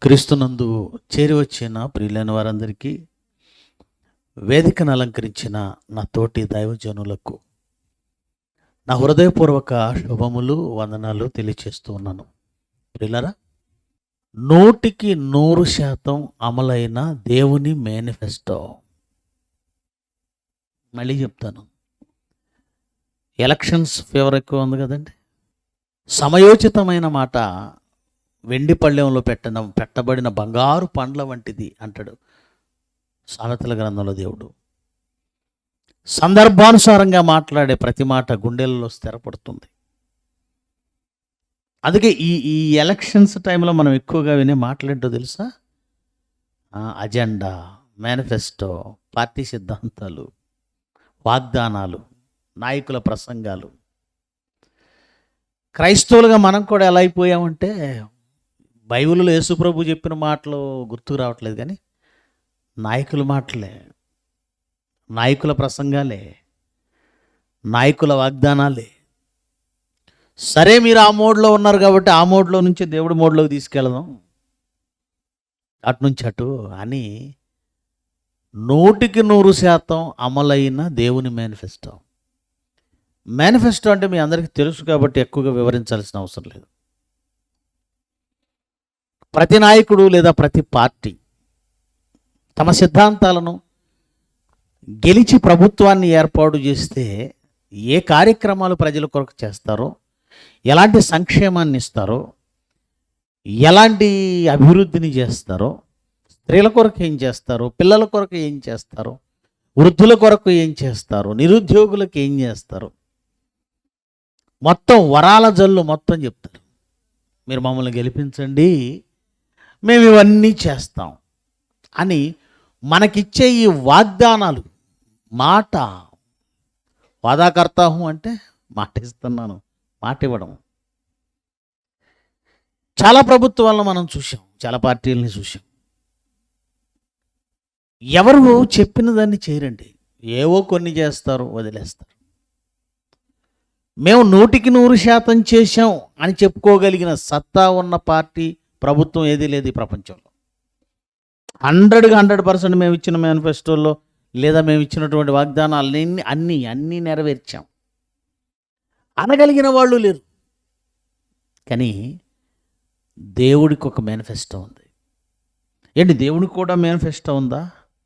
క్రీస్తునందు చేరి వచ్చిన ప్రియులైన వారందరికీ, వేదికను అలంకరించిన నా తోటి దైవజనులకు నా హృదయపూర్వక శుభములు, వందనాలు తెలియచేస్తూ ఉన్నాను. ప్రియులారా, 100% అమలైన దేవుని మేనిఫెస్టో. మళ్ళీ చెప్తాను, ఎలక్షన్స్ ఫేవర్ ఎక్కువ ఉంది కదండి. సమయోచితమైన మాట వెండి పళ్ళెంలో పెట్టబడిన బంగారు పండ్ల వంటిది అంటాడు సామెతల గ్రంథంలో దేవుడు. సందర్భానుసారంగా మాట్లాడే ప్రతి మాట గుండెల్లో స్థిరపడుతుంది. అందుకే ఈ ఎలక్షన్స్ టైంలో మనం ఎక్కువగా వినే మాట్లాడటో తెలుసా? అజెండా, మేనిఫెస్టో, పార్టీ సిద్ధాంతాలు, వాగ్దానాలు, నాయకుల ప్రసంగాలు. క్రైస్తవులుగా మనం కూడా ఎలా అయిపోయామంటే, బైబిల్లో యేసుప్రభు చెప్పిన మాటలు గుర్తుకు రావట్లేదు, కానీ నాయకుల మాటలే, నాయకుల ప్రసంగాలే, నాయకుల వాగ్దానాలే. సరే, మీరు ఆ మోడ్లో ఉన్నారు కాబట్టి ఆ మోడ్లో నుంచి దేవుడి మోడ్లోకి తీసుకెళ్దాం, అటు నుంచి అటు అని 100% అమలైన దేవుని మేనిఫెస్టో. మేనిఫెస్టో అంటే మీ అందరికీ తెలుసు కాబట్టి ఎక్కువగా వివరించాల్సిన అవసరం లేదు. ప్రతి నాయకుడు లేదా ప్రతి పార్టీ తమ సిద్ధాంతాలను గెలిచి ప్రభుత్వాన్ని ఏర్పాటు చేస్తే ఏ కార్యక్రమాలు ప్రజల కొరకు చేస్తారో, ఎలాంటి సంక్షేమాన్ని ఇస్తారో, ఎలాంటి అభివృద్ధిని చేస్తారో, స్త్రీల కొరకు ఏం చేస్తారో, పిల్లల కొరకు ఏం చేస్తారో, వృద్ధుల కొరకు ఏం చేస్తారో, నిరుద్యోగులకు ఏం చేస్తారో, మొత్తం వరాల జల్లు మొత్తం చెప్తారు. మీరు మమ్మల్ని గెలిపించండి, మేము ఇవన్నీ చేస్తాం అని మనకిచ్చే ఈ వాగ్దానాలు. మాట వాదాకర్తాహు అంటే మాట ఇస్తున్నాను, మాట ఇవ్వడం. చాలా ప్రభుత్వాలను మనం చూసాం, చాలా పార్టీలని చూసాం. ఎవరు చెప్పిన దాన్ని చేయరండి, ఏవో కొన్ని చేస్తారు, వదిలేస్తారు. మేము 100% చేశాం అని చెప్పుకోగలిగిన సత్తా ఉన్న పార్టీ, ప్రభుత్వం ఏదీ లేదు ఈ ప్రపంచంలో. 100% మేము ఇచ్చిన మేనిఫెస్టోలో లేదా మేము ఇచ్చినటువంటి వాగ్దానాలన్నీ అన్నీ నెరవేర్చాం అనగలిగిన వాళ్ళు లేరు. కానీ దేవుడికి ఒక మేనిఫెస్టో ఉంది. ఏంటి, దేవుడికి కూడా మేనిఫెస్టో ఉందా?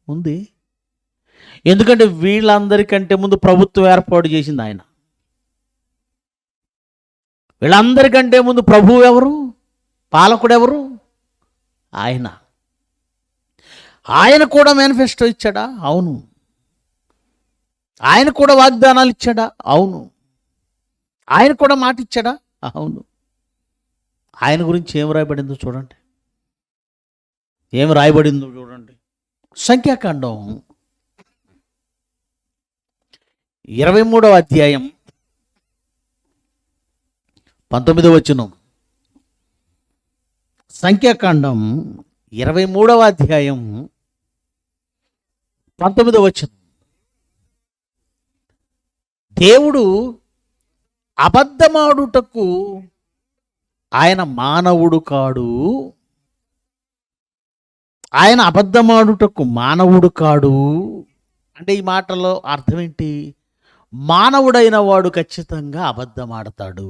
ఉంది. ఎందుకంటే వీళ్ళందరికంటే ముందు ప్రభుత్వం ఏర్పాటు చేసింది ఆయన. వీళ్ళందరికంటే ముందు ప్రభువు ఎవరు? పాలకుడు ఎవరు? ఆయన. ఆయన కూడా మేనిఫెస్టో ఇచ్చాడా? అవును. ఆయన కూడా వాగ్దానాలు ఇచ్చాడా? అవును. ఆయన కూడా మాట ఇచ్చాడా? అవును. ఆయన గురించి ఏం రాయబడిందో చూడండి, ఏం రాయబడిందో చూడండి. సంఖ్యాకాండం 23వ అధ్యాయం 19వ వచనం. సంఖ్యాకాండం 23వ అధ్యాయం 19వ వచనం. దేవుడు అబద్ధమాడుటకు ఆయన మానవుడు కాడు. ఆయన అబద్ధమాడుటకు మానవుడు కాడు అంటే ఈ మాటలో అర్థం ఏంటి? మానవుడైన వాడు ఖచ్చితంగా అబద్ధమాడతాడు.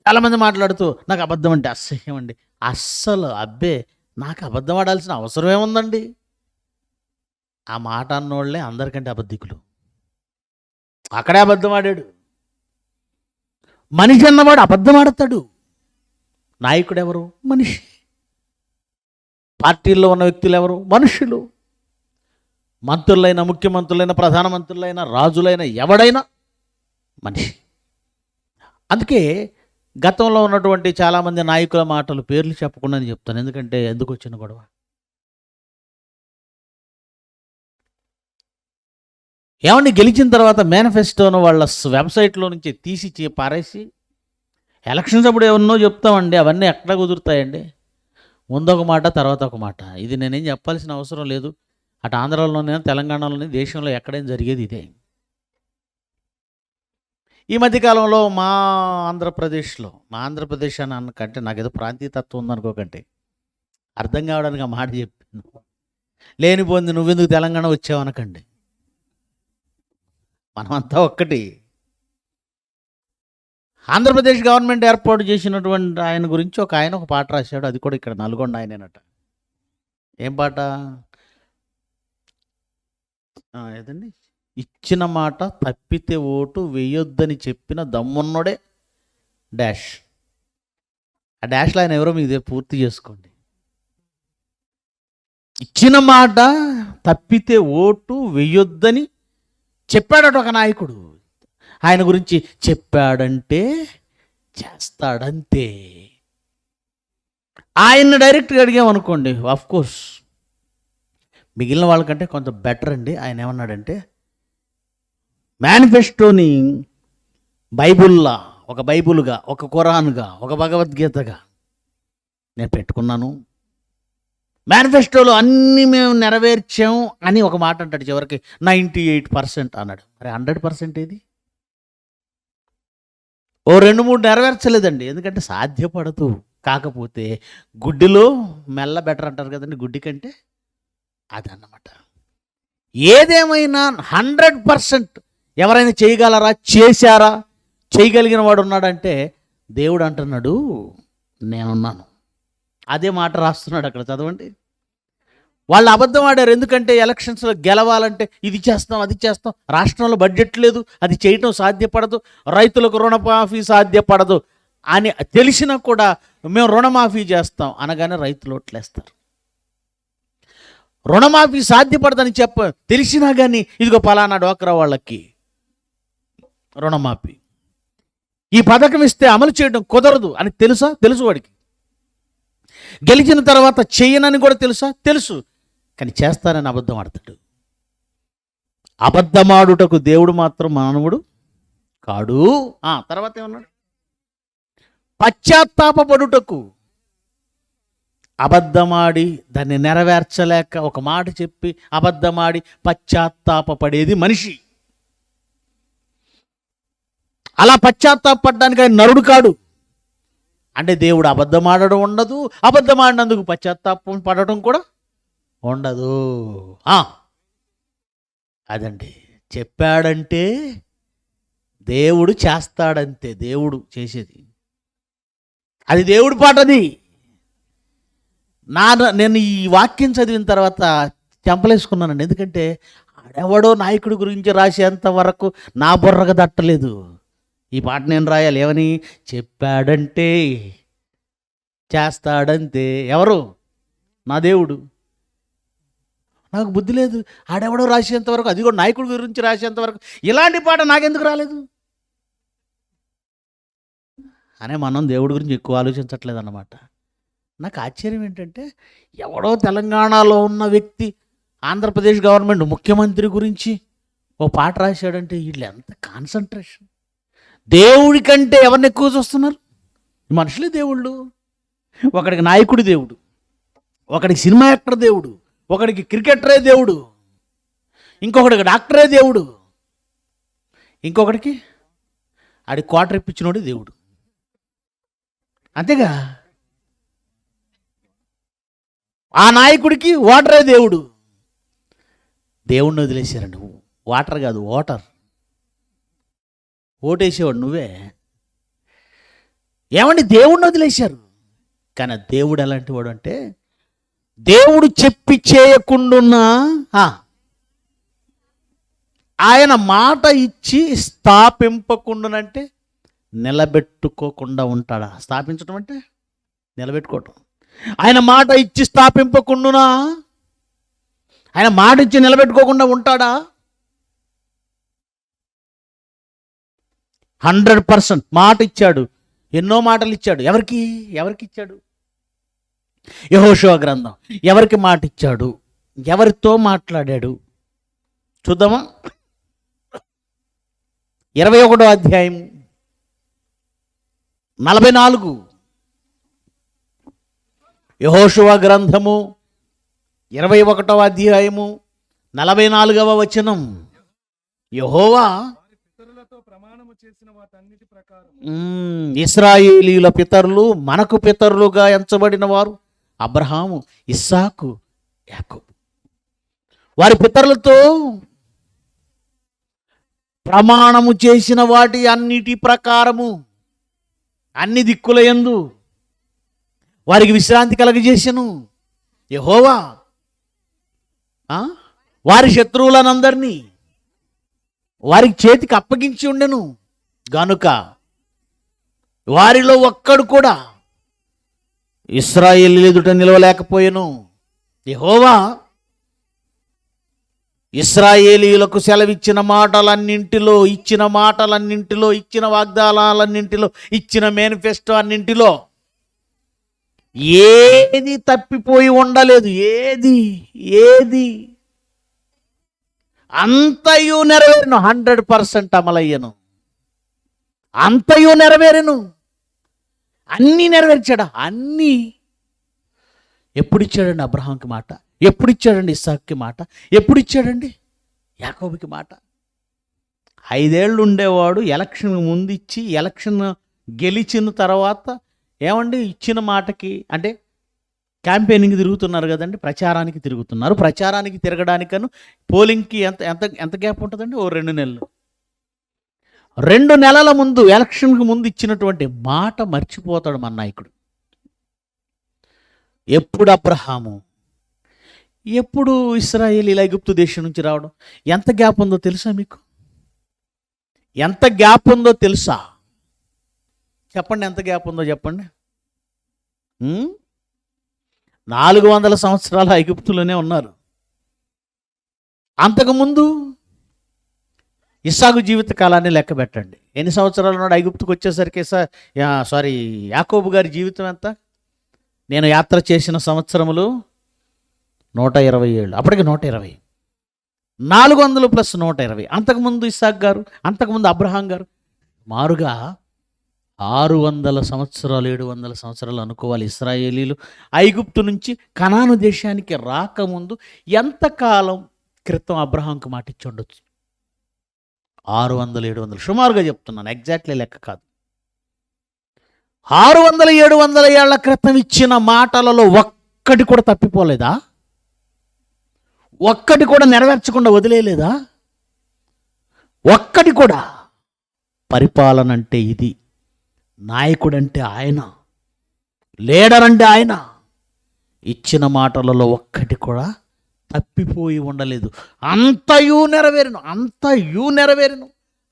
చాలామంది మాట్లాడుతూ నాకు అబద్ధం అంటే అసహ్యం అండి. అస్సలు అబ్బే, నాకు అబద్ధం ఆడాల్సిన అవసరం ఏముందండి? ఆ మాట అన్నోళ్లే అందరికంటే అబద్ధికులు. అక్కడే అబద్ధం ఆడాడు. మనిషి అన్నవాడు అబద్ధం ఆడతాడు. నాయకుడు ఎవరు? మనిషి. పార్టీల్లో ఉన్న వ్యక్తులు ఎవరు? మనుషులు. మంత్రులైన, ముఖ్యమంత్రులైన, ప్రధానమంత్రులైన, రాజులైన, ఎవడైనా మనిషి. అందుకే గతంలో ఉన్నటువంటి చాలామంది నాయకుల మాటలు పేర్లు చెప్పకుండా చెప్తాను, ఎందుకంటే ఎందుకు వచ్చిన గొడవ. ఏమండి, గెలిచిన తర్వాత మేనిఫెస్టోను వాళ్ళ వెబ్సైట్లో నుంచి తీసి పారేసి ఎలక్షన్స్ అప్పుడు ఏమన్నో చెప్తామండి, అవన్నీ ఎక్కడ కుదురుతాయండి? ముందొక మాట, తర్వాత ఒక మాట. ఇది నేనేం చెప్పాల్సిన అవసరం లేదు. అటు ఆంధ్రాలోనే, తెలంగాణలోనే, దేశంలో ఎక్కడైనా జరిగేది ఇదే. ఈ మధ్యకాలంలో మా ఆంధ్రప్రదేశ్ అని అన్నకంటే నాకేదో ప్రాంతీయ తత్వం ఉందనుకోకండి, అర్థం కావడానికి ఆ మాట చెప్పాను. లేనిపోయింది నువ్వెందుకు తెలంగాణ వచ్చావు అనకండి, మనమంతా ఒక్కటి. ఆంధ్రప్రదేశ్ గవర్నమెంట్ ఏర్పాటు చేసినటువంటి ఆయన గురించి ఒక పాట రాశాడు, అది కూడా ఇక్కడ నల్గొండ ఆయనేనట. ఏం పాట? ఏదండి? ఇచ్చిన మాట తప్పితే ఓటు వేయొద్దని చెప్పిన దమ్మున్నోడే డాష్. ఆ డాష్లో ఆయన ఎవరో మీకు పూర్తి చేసుకోండి. ఇచ్చిన మాట తప్పితే ఓటు వేయొద్దని చెప్పాడట ఒక నాయకుడు. ఆయన గురించి చెప్పాడంటే చేస్తాడంతే. ఆయన్ని డైరెక్ట్గా అడిగామనుకోండి, ఆఫ్కోర్స్ మిగిలిన వాళ్ళకంటే కొంత బెటర్ అండి. ఆయన ఏమన్నాడంటే, మేనిఫెస్టోని బైబుల్లా, ఒక బైబుల్గా, ఒక ఖురాన్గా, ఒక భగవద్గీతగా నేను పెట్టుకున్నాను. మేనిఫెస్టోలో అన్నీ మేము నెరవేర్చాము అని ఒక మాట అంటాడు. చివరికి 98% అన్నాడు. మరి 100% ఏది? ఓ 2-3 నెరవేర్చలేదండి, ఎందుకంటే సాధ్యపడదు. కాకపోతే గుడ్డిలో మెల్ల బెటర్ అంటారు కదండి, గుడ్డి కంటే. అదన్నమాట. ఏదేమైనా 100% ఎవరైనా చేయగలరా, చేశారా, చేయగలిగిన వాడు ఉన్నాడంటే దేవుడు అంటున్నాడు నేనున్నాను. అదే మాట రాస్తున్నాడు అక్కడ, చదవండి. వాళ్ళు అబద్ధం ఆడారు. ఎందుకంటే ఎలక్షన్స్లో గెలవాలంటే ఇది చేస్తాం, అది చేస్తాం, రాష్ట్రంలో బడ్జెట్ లేదు, అది చేయటం సాధ్యపడదు, రైతులకు రుణమాఫీ సాధ్యపడదు అని తెలిసినా కూడా మేము రుణమాఫీ చేస్తాం అనగానే రైతులు ఓట్లేస్తారు. రుణమాఫీ సాధ్యపడదని తెలిసినా కానీ ఇదిగో పలానా డ్వాక్రా వాళ్ళకి రుణమాఫీ, ఈ పథకం ఇస్తే అమలు చేయడం కుదరదు అని తెలుసు వాడికి. గెలిచిన తర్వాత చేయనని కూడా తెలుసు, కానీ చేస్తానని అబద్ధం ఆడతాడు. అబద్ధమాడుటకు దేవుడు మాత్రం మానవుడు కాడు. తర్వాత ఏమన్నాడు? పశ్చాత్తాపపడుటకు. అబద్ధమాడి దాన్ని నెరవేర్చలేక ఒక మాట చెప్పి అబద్ధమాడి పశ్చాత్తాపపడేది మనిషి. అలా పశ్చాత్తాపడడానికి ఆయన నరుడు కాడు. అంటే దేవుడు అబద్ధమాడడం ఉండదు, అబద్ధమాడినందుకు పశ్చాత్తాపం పడటం కూడా ఉండదు. అదండి, చెప్పాడంటే దేవుడు చేస్తాడంతే. దేవుడు చేసేది అది దేవుడి పాటది. నేను ఈ వాక్యం చదివిన తర్వాత చెంపలేసుకున్నానండి. ఎందుకంటే ఆడెవడో నాయకుడి గురించి రాసేంత వరకు నా బుర్రకు దట్టలేదు. ఈ పాట నేను రాయాలి. ఏమని? చెప్పాడంటే చేస్తాడంతే. ఎవరు? నా దేవుడు. నాకు బుద్ధి లేదు. ఆడెవడో రాసేంత వరకు, అది కూడా నాయకుడి గురించి రాసేంత వరకు ఇలాంటి పాట నాకెందుకు రాలేదు అనే మనం దేవుడి గురించి ఎక్కువ ఆలోచించట్లేదు అన్నమాట. నాకు ఆశ్చర్యం ఏంటంటే, ఎవడో తెలంగాణలో ఉన్న వ్యక్తి ఆంధ్రప్రదేశ్ గవర్నమెంట్ ముఖ్యమంత్రి గురించి ఓ పాట రాశాడంటే వీళ్ళు ఎంత కాన్సన్ట్రేషన్. దేవుడి కంటే ఎవరిని ఎక్కువ చూస్తున్నారు? మనుషులే దేవుళ్ళు. ఒకడికి నాయకుడి దేవుడు, ఒకడికి సినిమా యాక్టర్ దేవుడు, ఒకడికి క్రికెటరే దేవుడు, ఇంకొకడికి డాక్టరే దేవుడు, ఇంకొకడికి ఆడి క్వార్టర్ ఇప్పించినోడు దేవుడు. అంతేగా. ఆ నాయకుడికి వాటరే దేవుడు. దేవుణ్ణి వదిలేశారండి. వాటర్ కాదు, ఓటర్. ఓటేసేవాడు నువ్వే. ఏమండి, దేవుణ్ణి వదిలేశారు. కానీ దేవుడు ఎలాంటి వాడు అంటే, దేవుడు చెప్పి చేయకుండా ఆయన మాట ఇచ్చి స్థాపింపకుండానంటే నిలబెట్టుకోకుండా ఉంటాడా? స్థాపించడం అంటే నిలబెట్టుకోవటం. ఆయన మాట ఇచ్చి స్థాపింపకుండునా, ఆయన మాట ఇచ్చి నిలబెట్టుకోకుండా ఉంటాడా? 100% మాట ఇచ్చాడు. ఎన్నో మాటలు ఇచ్చాడు. ఎవరికి ఇచ్చాడు? యెహోషువ గ్రంథం. ఎవరికి మాట ఇచ్చాడు? ఎవరితో మాట్లాడాడు? చూద్దామా? 21వ అధ్యాయం 44. యెహోషువ గ్రంథము 21వ అధ్యాయము 44వ వచనం. యెహోవా చేసిన వాటన్నిటి ప్రకారం ఇశ్రాయేలీయుల పితరులు మనకు పితరులుగా ఎంచబడిన వారు అబ్రహాము, ఇస్సాకు, యాకోబు. వారి పితరులతో ప్రమాణము చేసిన వాటి అన్నిటి ప్రకారము అన్ని దిక్కుల యందు వారికి విశ్రాంతి కలగజేసెను యెహోవా. వారి శత్రువులనందరినీ వారికి చేతికి అప్పగించి ఉండెను గనుక వారిలో ఒక్కడు కూడా ఇశ్రాయేలీయుల ఎదుట నిలవలేకపోయెను. యెహోవా ఇశ్రాయేలీయులకు సెలవిచ్చిన మాటలన్నింటిలో, ఇచ్చిన మాటలన్నింటిలో, ఇచ్చిన వాగ్దానాలన్నింటిలో, ఇచ్చిన మేనిఫెస్టో అన్నింటిలో ఏది తప్పిపోయి ఉండలేదు. ఏది ఏది అంతయు నెరవేరును. 100% అమలయ్యను. అంతయు నెరవేరును. అన్నీ నెరవేర్చాడా? అన్నీ. ఎప్పుడిచ్చాడండి అబ్రహాంకి మాట? ఎప్పుడిచ్చాడండి ఇస్సాక్కి మాట? ఎప్పుడిచ్చాడండి యాకోబుకి మాట? 5 ఏళ్ళు ఉండేవాడు ఎలక్షన్ ముందు ఇచ్చి, ఎలక్షన్ గెలిచిన తర్వాత ఏమండి ఇచ్చిన మాటకి, అంటే క్యాంపెయినింగ్ తిరుగుతున్నారు కదండి, ప్రచారానికి తిరుగుతున్నారు. ప్రచారానికి తిరగడానికను పోలింగ్కి ఎంత ఎంత ఎంత గ్యాప్ ఉంటుందండి? 2 నెలలు. 2 నెలల ముందు, ఎలక్షన్కి ముందు ఇచ్చినటువంటి మాట మర్చిపోతాడు మన నాయకుడు. ఎప్పుడు అబ్రహాము, ఎప్పుడు ఇశ్రాయేలీయులు ఐగుప్తు దేశం నుంచి రావడం? ఎంత గ్యాప్ ఉందో తెలుసా మీకు? ఎంత గ్యాప్ ఉందో తెలుసా? చెప్పండి, ఎంత గ్యాప్ ఉందో చెప్పండి. 400 సంవత్సరాలు ఐగుప్తులోనే ఉన్నారు. అంతకుముందు ఇస్సాకు జీవిత కాలాన్ని లెక్క పెట్టండి. ఎన్ని సంవత్సరాలు ఉన్నాడు ఐగుప్తుకు వచ్చేసరికి? యాకోబు గారి జీవితం ఎంత? నేను యాత్ర చేసిన సంవత్సరములు 120 ఏళ్ళు. అప్పటికి 120, 400 ప్లస్ 120. అంతకుముందు ఇస్సాక్ గారు, అంతకుముందు అబ్రహాం గారు, మారుగా 600 సంవత్సరాలు, 700 సంవత్సరాలు అనుకోవాలి. ఇశ్రాయేలీయులు ఐగుప్తు నుంచి కనాను దేశానికి రాకముందు ఎంతకాలం క్రితం అబ్రహాంకు మాట ఇచ్చి ఉండొచ్చు? 600, 700 సుమారుగా చెప్తున్నాను, ఎగ్జాక్ట్లీ లెక్క కాదు. 600, 700 ఏళ్ల క్రితం ఇచ్చిన మాటలలో ఒక్కటి కూడా తప్పిపోలేదా? ఒక్కటి కూడా నెరవేర్చకుండా వదిలేయలేదా? ఒక్కటి కూడా. పరిపాలన అంటే ఇది. నాయకుడంటే ఆయన, లీడర్ అంటే ఆయన. ఇచ్చిన మాటలలో ఒక్కటి కూడా తప్పిపోయి ఉండలేదు. అంతయు నెరవేరును, అంతయు నెరవేరును,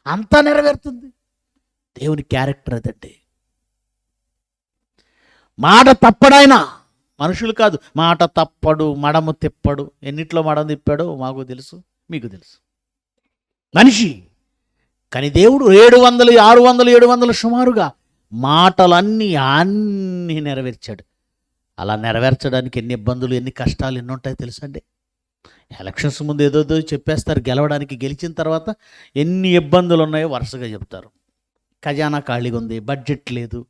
అంతా నెరవేరుతుంది. దేవుని క్యారెక్టర్ అదండి. మాట తప్పడాయన, మనుషులు కాదు. మాట తప్పడు, మడము తిప్పడు. ఎన్నిట్లో మడము తిప్పాడో మాకు తెలుసు, మీకు తెలుసు. మనిషి. కానీ దేవుడు 700, 600, 700 సుమారుగా మాటలన్నీ అన్నీ నెరవేర్చాడు. అలా నెరవేర్చడానికి ఎన్ని ఇబ్బందులు, ఎన్ని కష్టాలు, ఎన్ని ఉంటాయో తెలుసండి. ఎలక్షన్స్ ముందు ఏదో చెప్పేస్తారు, గెలవడానికి. గెలిచిన తర్వాత ఎన్ని ఇబ్బందులు ఉన్నాయో వరుసగా చెప్తారు. ఖజానా ఖాళీగా ఉంది, బడ్జెట్ లేదు,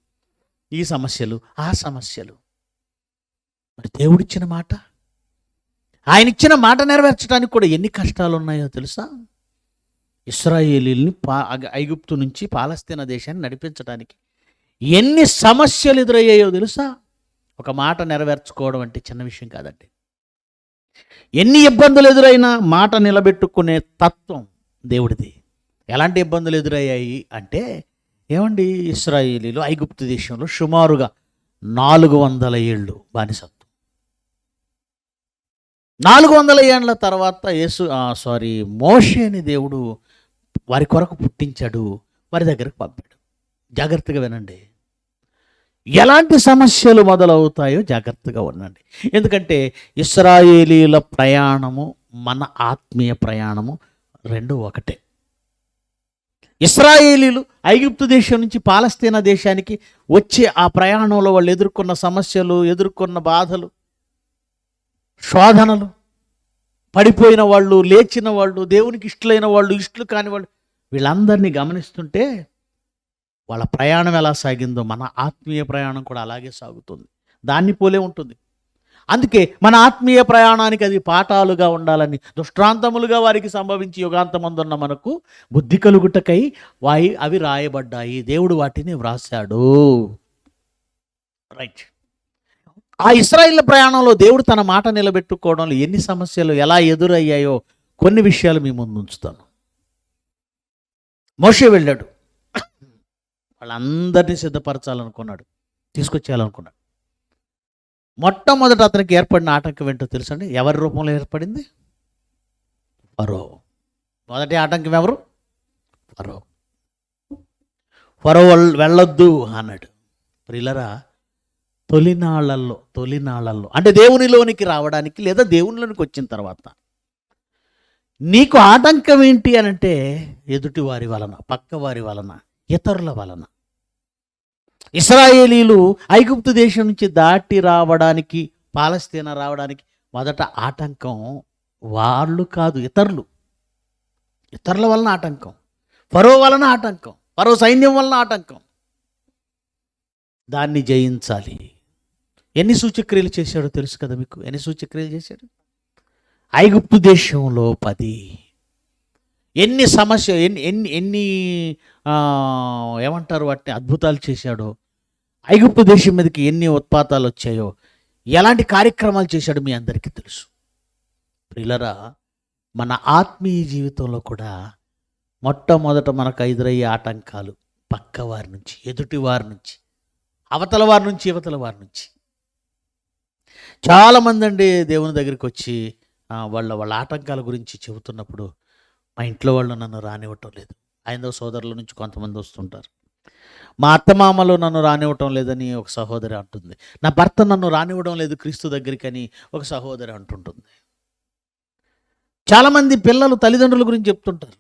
ఈ సమస్యలు, ఆ సమస్యలు. మరి దేవుడిచ్చిన మాట, ఆయన ఇచ్చిన మాట నెరవేర్చడానికి కూడా ఎన్ని కష్టాలు ఉన్నాయో తెలుసా? ఇశ్రాయేలీయుల్ని ఐగుప్తు నుంచి పాలస్తీనా దేశాన్ని నడిపించడానికి ఎన్ని సమస్యలు ఎదురయ్యాయో తెలుసా? ఒక మాట నెరవేర్చుకోవడం అంటే చిన్న విషయం కాదండి. ఎన్ని ఇబ్బందులు ఎదురైనా మాట నిలబెట్టుకునే తత్వం దేవుడిది. ఎలాంటి ఇబ్బందులు ఎదురయ్యాయి అంటే, ఏమండి, ఇశ్రాయేలీయులు ఐగుప్తు దేశంలో సుమారుగా 400 ఏళ్ళు బానిసత్వం. 400 ఏళ్ల తర్వాత మోషేని దేవుడు వారి కొరకు పుట్టించాడు, వారి దగ్గరకు పంపాడు. జాగ్రత్తగా వినండి. ఎలాంటి సమస్యలు మొదలవుతాయో జాగ్రత్తగా ఉండండి. ఎందుకంటే ఇశ్రాయేలీయుల ప్రయాణము, మన ఆత్మీయ ప్రయాణము రెండు ఒకటే. ఇశ్రాయేలీయులు ఐగుప్తు దేశం నుంచి పాలస్తీనా దేశానికి వచ్చే ఆ ప్రయాణంలో వాళ్ళు ఎదుర్కొన్న సమస్యలు, ఎదుర్కొన్న బాధలు, శోధనలు, పడిపోయిన వాళ్ళు, లేచిన వాళ్ళు, దేవునికి ఇష్టలైన వాళ్ళు, ఇష్టలు కాని వాళ్ళు, వీళ్ళందరినీ గమనిస్తుంటే వాళ్ళ ప్రయాణం ఎలా సాగిందో మన ఆత్మీయ ప్రయాణం కూడా అలాగే సాగుతుంది. దాన్ని పోలే ఉంటుంది. అందుకే మన ఆత్మీయ ప్రయాణానికి అది పాఠాలుగా ఉండాలని దుష్టాంతములుగా వారికి సంభవించి యుగాంతమందున్న మనకు బుద్ధి కలుగుటకై అవి రాయబడ్డాయి. దేవుడు వాటిని వ్రాసాడు. రైట్. ఆ ఇశ్రాయేలు ప్రయాణంలో దేవుడు తన మాట నిలబెట్టుకోవడంలో ఎన్ని సమస్యలు ఎలా ఎదురయ్యాయో కొన్ని విషయాలు మీ ముందు ఉంచుతాను. మోషే వెళ్ళాడు, వాళ్ళందరినీ సిద్ధపరచాలనుకున్నాడు, తీసుకొచ్చేయాలనుకున్నాడు. మొట్టమొదట అతనికి ఏర్పడిన ఆటంకం ఏంటో తెలుసండి? ఎవరి రూపంలో ఏర్పడింది? ఫరో. మొదటి ఆటంకం ఎవరు? ఫరో. ఫరో వెళ్ళొద్దు అన్నాడు. ప్రియులరా, తొలినాళ్ళల్లో అంటే దేవునిలోనికి రావడానికి లేదా దేవునిలోనికి వచ్చిన తర్వాత నీకు ఆటంకం ఏంటి అని అంటే ఎదుటి వారి వలన, పక్క వారి వలన, ఇతరుల వలన. ఇశ్రాయేలీలు ఐగుప్తు దేశం నుంచి దాటి రావడానికి, పాలస్తీనా రావడానికి మొదట ఆటంకం వాళ్ళు కాదు, ఇతరుల వలన ఆటంకం. ఫరో వలన ఆటంకం, ఫరో సైన్యం వలన ఆటంకం. దాన్ని జయించాలి. ఎన్ని సూచక్రియలు చేశాడో తెలుసు కదా మీకు? ఎన్ని సూచక్రియలు చేశాడు? ఐగుప్తు దేశంలో 10. ఎన్ని సమస్య ఎన్ని ఏమంటారు వాటిని, అద్భుతాలు చేశాడో. ఐగుప్తు దేశం మీదకి ఎన్ని ఉత్పాతాలు వచ్చాయో, ఎలాంటి కార్యక్రమాలు చేశాడో మీ అందరికీ తెలుసు. ప్రియులరా, మన ఆత్మీయ జీవితంలో కూడా మొట్టమొదట మనకు ఎదురయ్యే ఆటంకాలు పక్క వారి నుంచి, ఎదుటి వారి నుంచి, అవతల వారి నుంచి, యువతల వారి నుంచి. చాలామంది అండి దేవుని దగ్గరికి వచ్చి వాళ్ళ ఆటంకాల గురించి చెబుతున్నప్పుడు, మా ఇంట్లో వాళ్ళు నన్ను రానివ్వటం లేదు. ఐదవ సోదరుల నుంచి కొంతమంది వస్తుంటారు. మా అత్తమామలు నన్ను రానివ్వటం లేదని ఒక సహోదరి అంటుంది. నా భర్త నన్ను రానివ్వడం లేదు క్రీస్తు దగ్గరికి అని ఒక సహోదరి అంటుంటుంది. చాలామంది పిల్లలు తల్లిదండ్రుల గురించి చెప్తుంటారు,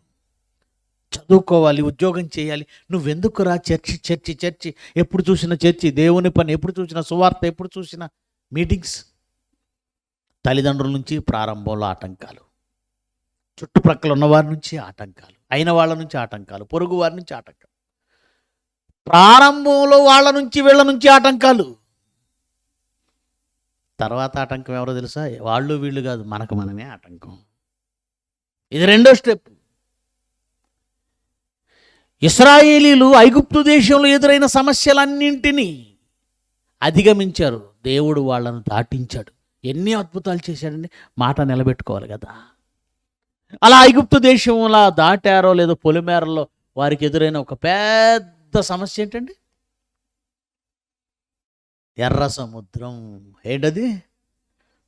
చదువుకోవాలి, ఉద్యోగం చేయాలి, నువ్వెందుకురా చర్చి, ఎప్పుడు చూసినా చర్చి, దేవుని పని, ఎప్పుడు చూసినా సువార్త, ఎప్పుడు చూసినా మీటింగ్స్. తల్లిదండ్రుల నుంచి ప్రారంభంలో ఆటంకాలు, చుట్టుప్రక్కల ఉన్నవారి నుంచి ఆటంకాలు, అయిన వాళ్ళ నుంచి ఆటంకాలు, పొరుగు వారి నుంచి ఆటంకాలు, ప్రారంభంలో వాళ్ళ నుంచి వీళ్ళ నుంచి ఆటంకాలు. తర్వాత ఆటంకం ఎవరో తెలుసా? వాళ్ళు వీళ్ళు కాదు, మనకు మనమే ఆటంకం. ఇది రెండో స్టెప్. ఇశ్రాయేలీలు ఐగుప్తు దేశంలో ఎదురైన సమస్యలన్నింటినీ అధిగమించారు. దేవుడు వాళ్ళను దాటించాడు. ఎన్ని అద్భుతాలు చేశాడండి. మాట నిలబెట్టుకోవాలి కదా. అలా ఐగుప్తు దేశంలో దాటారో లేదో పొలిమేరలో వారికి ఎదురైన ఒక పెద్ద సమస్య ఏంటండి? ఎర్ర సముద్రం. ఏంటది?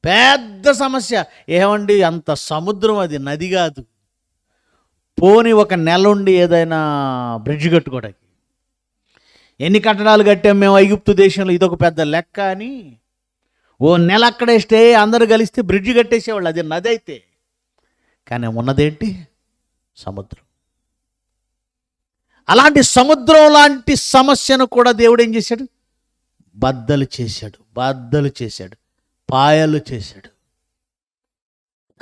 పెద్ద సమస్య. ఏమండి, అంత సముద్రం, అది నది కాదు. పోని ఒక నెల ఉండి ఏదైనా బ్రిడ్జ్ కట్టుకోవడానికి. ఎన్ని కట్టడాలు కట్టాం మేము ఐగుప్తు దేశంలో, ఇదొక పెద్ద లెక్క అని ఓ నెల అక్కడే స్టే, అందరూ కలిస్తే బ్రిడ్జ్ కట్టేసేవాళ్ళు. అది నది అయితే. కానీ ఉన్నదేంటి? సముద్రం. అలాంటి సముద్రం లాంటి సమస్యను కూడా దేవుడు ఏం చేశాడు? బద్దలు చేశాడు, పాయలు చేశాడు.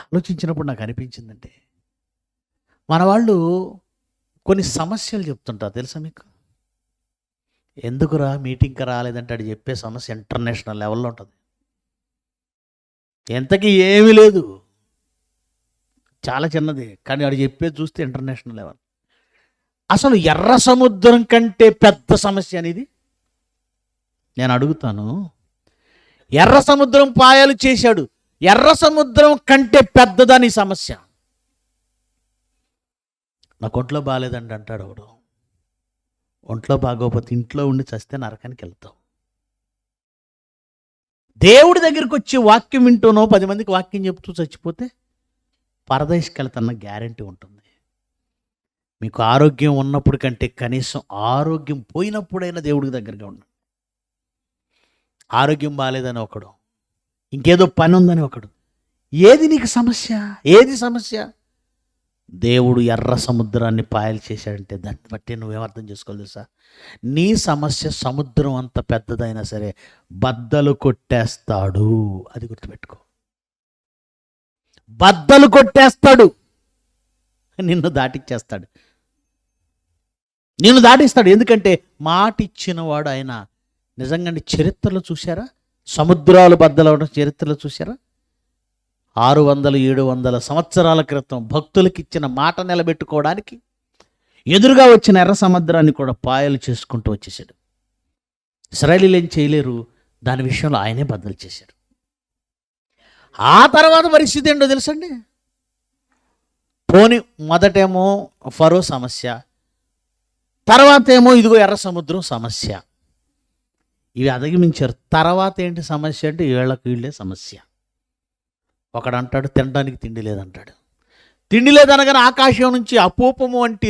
ఆలోచించినప్పుడు నాకు అనిపించిందంటే, మన వాళ్ళు కొన్ని సమస్యలు చెప్తుంటారు తెలుసా మీకు? ఎందుకురా మీటింగ్కి రాలేదంటే అది చెప్పే సమస్య ఇంటర్నేషనల్ లెవెల్లో ఉంటుంది. ఎంతకీ ఏమీ లేదు, చాలా చిన్నది, కానీ వాడు చెప్పేది చూస్తే ఇంటర్నేషనల్ లెవెల్. అసలు ఎర్ర సముద్రం కంటే పెద్ద సమస్య అనేది నేను అడుగుతాను. ఎర్ర సముద్రం పాయలు చేశాడు, ఎర్ర సముద్రం కంటే పెద్దదని సమస్య. నాకు ఒంట్లో బాగాలేదండి అంటాడు ఒకడు. ఒంట్లో బాగోకపోతే ఇంట్లో ఉండి చస్తే నరకానికి వెళ్తావు. దేవుడి దగ్గరికి వచ్చి వాక్యం వింటూనో 10 మందికి వాక్యం చెప్తూ చచ్చిపోతే పరదేశకి వెళ్తున్న గ్యారంటీ ఉంటుంది. మీకు ఆరోగ్యం ఉన్నప్పుడు కంటే కనీసం ఆరోగ్యం పోయినప్పుడైనా దేవుడికి దగ్గరగా ఉండండి. ఆరోగ్యం బాగాలేదని ఒకడు, ఇంకేదో పని ఉందని ఒకడు. ఏది నీకు సమస్య? ఏది సమస్య? దేవుడు ఎర్ర సముద్రాన్ని పాయలు చేశాడంటే దాన్ని బట్టి నువ్వేమర్థం చేసుకోవాలి తెలుసా? నీ సమస్య సముద్రం అంత పెద్దదైనా సరే బద్దలు కొట్టేస్తాడు. అది గుర్తుపెట్టుకో. బద్దలు కొట్టేస్తాడు, నిన్ను దాటిచ్చేస్తాడు, నిన్ను దాటిస్తాడు. ఎందుకంటే మాట ఇచ్చిన వాడు ఆయన. నిజంగా చరిత్రలో చూసారా? సముద్రాలు బద్దలవడం చరిత్రలో చూసారా? 600-700 సంవత్సరాల క్రితం భక్తులకు ఇచ్చిన మాట నిలబెట్టుకోవడానికి ఎదురుగా వచ్చిన ఎర్ర సముద్రాన్ని కూడా పాయలు చేసుకుంటూ వచ్చేసాడు. ఇశ్రాయేలీయులు ఏం చేయలేరు, దాని విషయంలో ఆయనే బద్దలు చేశాడు. ఆ తర్వాత పరిస్థితి ఏంటో తెలుసండి. పోని మొదటేమో ఫరో సమస్య, తర్వాత ఏమో ఇదిగో ఎర్ర సముద్రం సమస్య. ఇవి అధిగమించారు. తర్వాత ఏంటి సమస్య అంటే వీళ్ళకి వీళ్ళే సమస్య. ఒకడు అంటాడు తినడానికి తిండి లేదంటాడు. తిండి లేదనగానే ఆకాశం నుంచి అపూపము వంటి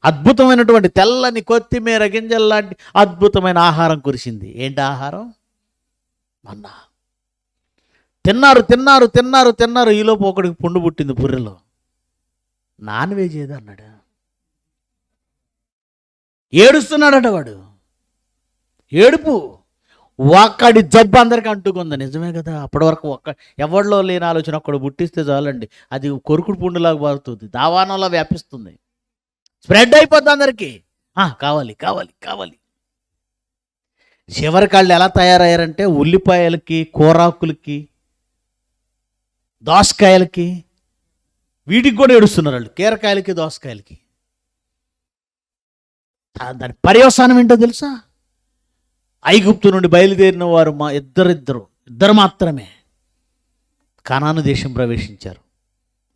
అద్భుతమైనటువంటి తెల్లని కొత్తిమీర గింజల్లాంటి అద్భుతమైన ఆహారం కురిసింది. ఏంటి ఆహారం? మన్నా. తిన్నారు తిన్నారు తిన్నారు తిన్నారు. ఈలోపు ఒకడికి పుండు పుట్టింది బుర్రెలో. నాన్ వెజ్ ఏదో అన్నాడు. ఏడుస్తున్నాడట వాడు. ఏడుపు ఒక్కడి జబ్బు అందరికీ అంటుకుంది. నిజమే కదా, అప్పటి వరకు ఎవరిలో లేని ఆలోచన ఒక్కడు పుట్టిస్తే చాలండి, అది కొరుకుడు పుండులాగా మారుతుంది, దావానంలో వ్యాపిస్తుంది, స్ప్రెడ్ అయిపోద్ది అందరికీ. కావాలి కావాలి కావాలి. చివరికి వాళ్ళు ఎలా తయారయ్యారంటే ఉల్లిపాయలకి, కూరాకులకి, దోసకాయలకి, వీటికి కూడా ఏడుస్తున్నారు వాళ్ళు. కీరకాయలకి, దోసకాయలకి. దాని పర్యవసానం ఏంటో తెలుసా? ఐగుప్తు నుండి బయలుదేరిన వారు ఇద్దరు మాత్రమే కనాను దేశం ప్రవేశించారు.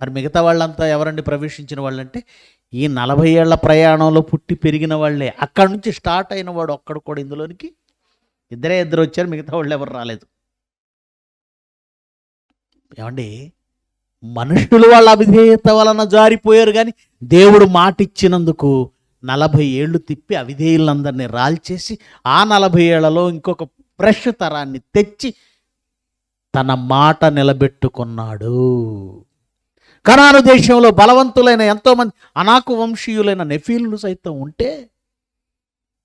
మరి మిగతా వాళ్ళంతా ఎవరండి ప్రవేశించిన వాళ్ళంటే ఈ 40 ఏళ్ల ప్రయాణంలో పుట్టి పెరిగిన వాళ్ళే. అక్కడి నుంచి స్టార్ట్ అయిన వాడు ఒక్కడు కూడా ఇందులోనికి ఇద్దరు వచ్చారు, మిగతా వాళ్ళు ఎవరు రాలేదు. ఏమండి, మనుషులు వాళ్ళ అవిధేయత వలన జారిపోయారు, కానీ దేవుడు మాట ఇచ్చినందుకు 40 ఏళ్ళు తిప్పి అవిధేయులందరినీ రాల్చేసి ఆ 40 ఏళ్లలో ఇంకొక ఫ్రెష్ తరాన్ని తెచ్చి తన మాట నిలబెట్టుకున్నాడు. కనాను దేశంలో బలవంతులైన ఎంతోమంది అనాకు వంశీయులైన నెఫీలు సైతం ఉంటే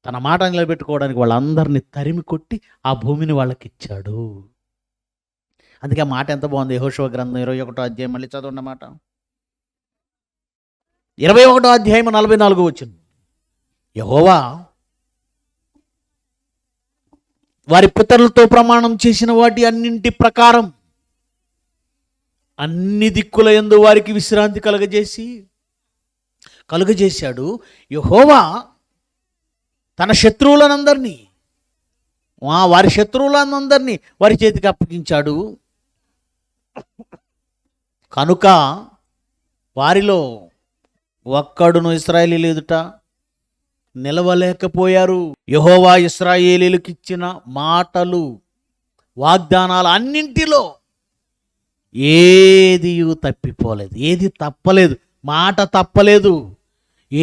తన మాట నిలబెట్టుకోవడానికి వాళ్ళందరినీ తరిమి కొట్టి ఆ భూమిని వాళ్ళకి ఇచ్చాడు. అందుకే ఆ మాట ఎంత బాగుంది. యెహోషువ గ్రంథం 21వ అధ్యాయం మళ్ళీ చదవండి మాట. 21వ అధ్యాయం 44 వచ్చింది. యెహోవా వారి పితరులతో ప్రమాణం చేసిన వాటి అన్నింటి ప్రకారం అన్ని దిక్కుల యందు వారికి విశ్రాంతి కలుగజేశాడు. యెహోవా తన శత్రువులనందరినీ, వారి శత్రువులందరినీ వారి చేతికి అప్పగించాడు. కనుక వారిలో ఒక్కడును ఇశ్రాయేలీయుల ఎదుట నిలవలేకపోయారు. యెహోవా ఇశ్రాయేలీయులకు ఇచ్చిన మాటలు, వాగ్దానాలు అన్నింటిలో ఏది తప్పిపోలేదు, ఏది తప్పలేదు, మాట తప్పలేదు,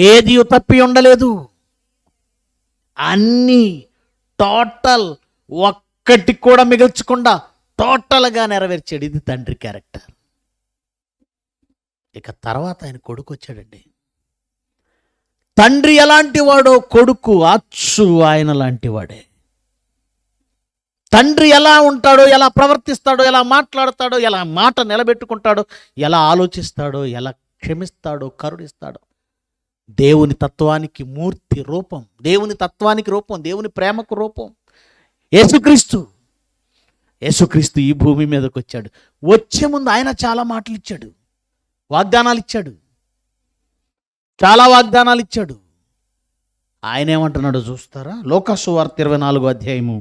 ఏది తప్పి ఉండలేదు. అన్నీ టోటల్, ఒక్కటి కూడా మిగల్చకుండా టోటల్గా నెరవేర్చాడు. ఇది తండ్రి క్యారెక్టర్. ఇక తర్వాత ఆయన కొడుకు వచ్చాడండి. తండ్రి ఎలాంటి వాడో కొడుకు అచ్చు ఆయన లాంటి వాడే. తండ్రి ఎలా ఉంటాడో, ఎలా ప్రవర్తిస్తాడో, ఎలా మాట్లాడతాడో, ఎలా మాట నిలబెట్టుకుంటాడో, ఎలా ఆలోచిస్తాడో, ఎలా క్షమిస్తాడో, కరుణిస్తాడో, దేవుని తత్వానికి మూర్తి రూపం, దేవుని తత్వానికి రూపం, దేవుని ప్రేమకు రూపం యేసుక్రీస్తు ఈ భూమి మీదకి వచ్చాడు. వచ్చే ముందు ఆయన చాలా మాటలు ఇచ్చాడు, వాగ్దానాలు ఇచ్చాడు, చాలా వాగ్దానాలు ఇచ్చాడు. ఆయన ఏమంటున్నాడో చూస్తారా? లోకాసు వార్త 24వ అధ్యాయము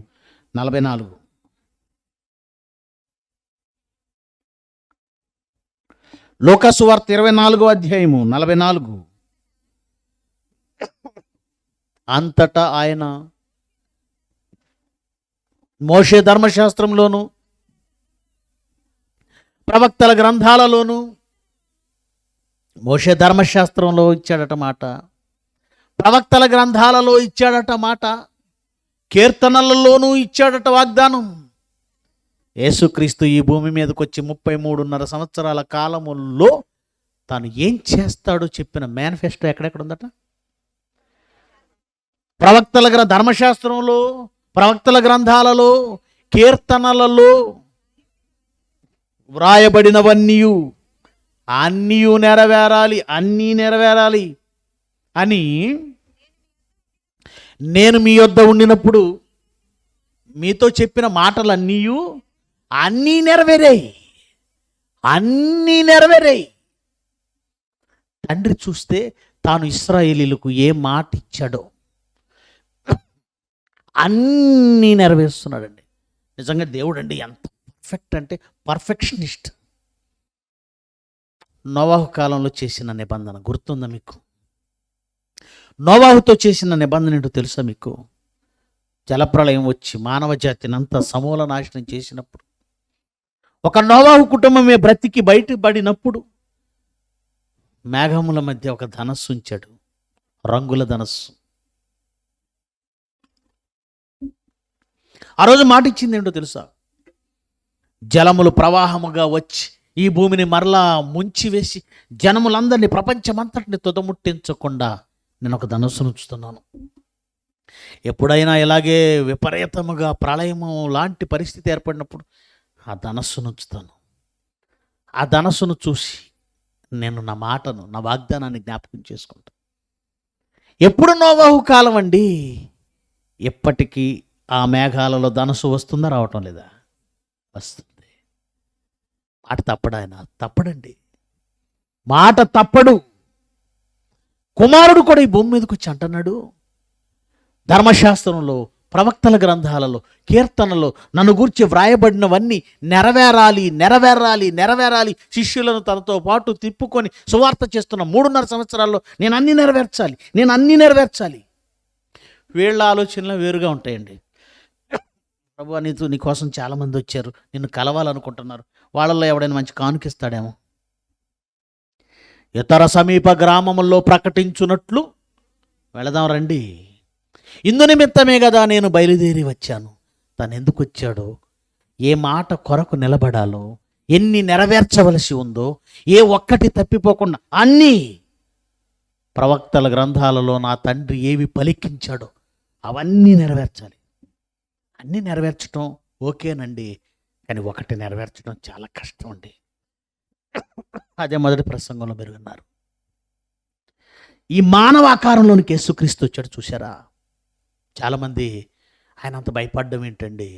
44. లోకాసు వార్త 24వ అధ్యాయము 44. అంతటా ఆయన మోషే ధర్మశాస్త్రంలోను ప్రవక్తల గ్రంథాలలోను, మోషే ధర్మశాస్త్రంలో ఇచ్చాడట మాట, ప్రవక్తల గ్రంథాలలో ఇచ్చాడట మాట, కీర్తనలలోనూ ఇచ్చాడట వాగ్దానం. యేసుక్రీస్తు ఈ భూమి మీదకి వచ్చి 33.5 సంవత్సరాల కాలములో తాను ఏం చేస్తాడో చెప్పిన మేనిఫెస్టో ఎక్కడెక్కడ ఉందట? ధర్మశాస్త్రంలో, ప్రవక్తల గ్రంథాలలో, కీర్తనలలో వ్రాయబడినవన్నీ అన్నీ నెరవేరాలి అని నేను మీ యొద్ద ఉండినప్పుడు మీతో చెప్పిన మాటలన్నీ అన్నీ నెరవేరాయి, అన్నీ నెరవేరాయి. తండ్రి చూస్తే తాను ఇశ్రాయేలీయులకు ఏ మాట ఇచ్చాడో అన్నీ నెరవేరుస్తున్నాడండి. నిజంగా దేవుడు అండి ఎంత పర్ఫెక్ట్ అంటే పర్ఫెక్షనిస్ట్. నోవాహు కాలంలో చేసిన నిబంధన గుర్తుందా మీకు? నోవాహుతో చేసిన నిబంధన ఏంటో తెలుసా మీకు? జలప్రళయం వచ్చి మానవ జాతిని అంతా సమూల నాశనం చేసినప్పుడు, ఒక నోవాహు కుటుంబమే బ్రతికి బయటపడినప్పుడు మేఘముల మధ్య ఒక ధనస్సు ఉంచాడు, రంగుల ధనస్సు. ఆ రోజు మాట ఇచ్చింది ఏంటో తెలుసా? జలములు ప్రవాహముగా వచ్చి ఈ భూమిని మరలా ముంచి వేసి జనములందరినీ, ప్రపంచమంతటిని తుదముట్టించకుండా నేను ఒక ధనస్సును ఉంచుతున్నాను. ఎప్పుడైనా ఇలాగే విపరీతముగా ప్రళయము లాంటి పరిస్థితి ఏర్పడినప్పుడు ఆ ధనస్సును ఉంచుతాను. ఆ ధనస్సును చూసి నేను నా మాటను, నా వాగ్దానాన్ని జ్ఞాపకం చేసుకుంటాను. ఎప్పుడు నోవాహు కాలం అండి, ఎప్పటికీ ఆ మేఘాలలో ధనస్సు వస్తుందా, రావటం లేదా? వస్తుంది. మాట తప్పడు ఆయన, తప్పడండి, మాట తప్పడు. కుమారుడు కూడా ఈ భూమి మీదకి వచ్చి అంటున్నాడు, ధర్మశాస్త్రంలో, ప్రవక్తల గ్రంథాలలో, కీర్తనలో నన్ను గూర్చి వ్రాయబడినవన్నీ నెరవేరాలి, నెరవేరాలి, నెరవేరాలి. శిష్యులను తనతో పాటు తిప్పుకొని సువార్త చేస్తున్న 3.5 సంవత్సరాల్లో నేను అన్నీ నెరవేర్చాలి, నేను అన్నీ నెరవేర్చాలి. వీళ్ళ ఆలోచనలు వేరుగా ఉంటాయండి. ప్రభు, నీ కోసం చాలామంది వచ్చారు, నిన్ను కలవాలనుకుంటున్నారు, వాళ్ళల్లో ఎవడైనా మంచి కానుకిస్తాడేమో. ఇతర సమీప గ్రామముల్లో ప్రకటించున్నట్లు వెళదాం రండి. ఇందు నిమిత్తమే కదా నేను బయలుదేరి వచ్చాను. తను ఎందుకు వచ్చాడో, ఏ మాట కొరకు నిలబడాలో, ఎన్ని నెరవేర్చవలసి ఉందో, ఏ ఒక్కటి తప్పిపోకుండా అన్నీ ప్రవక్తల గ్రంథాలలో నా తండ్రి ఏవి పలికించాడో అవన్నీ నెరవేర్చాలి. అన్నీ నెరవేర్చడం ఓకేనండి, కానీ ఒకటి నెరవేర్చడం చాలా కష్టం అండి. అదే మొదటి ప్రసంగంలో మీరు విన్నారు. ఈ మానవ ఆకారంలోనికి యేసుక్రీస్తు వచ్చాడు, చూసారా? చాలామంది ఆయన అంత భయపడడం ఏంటండి,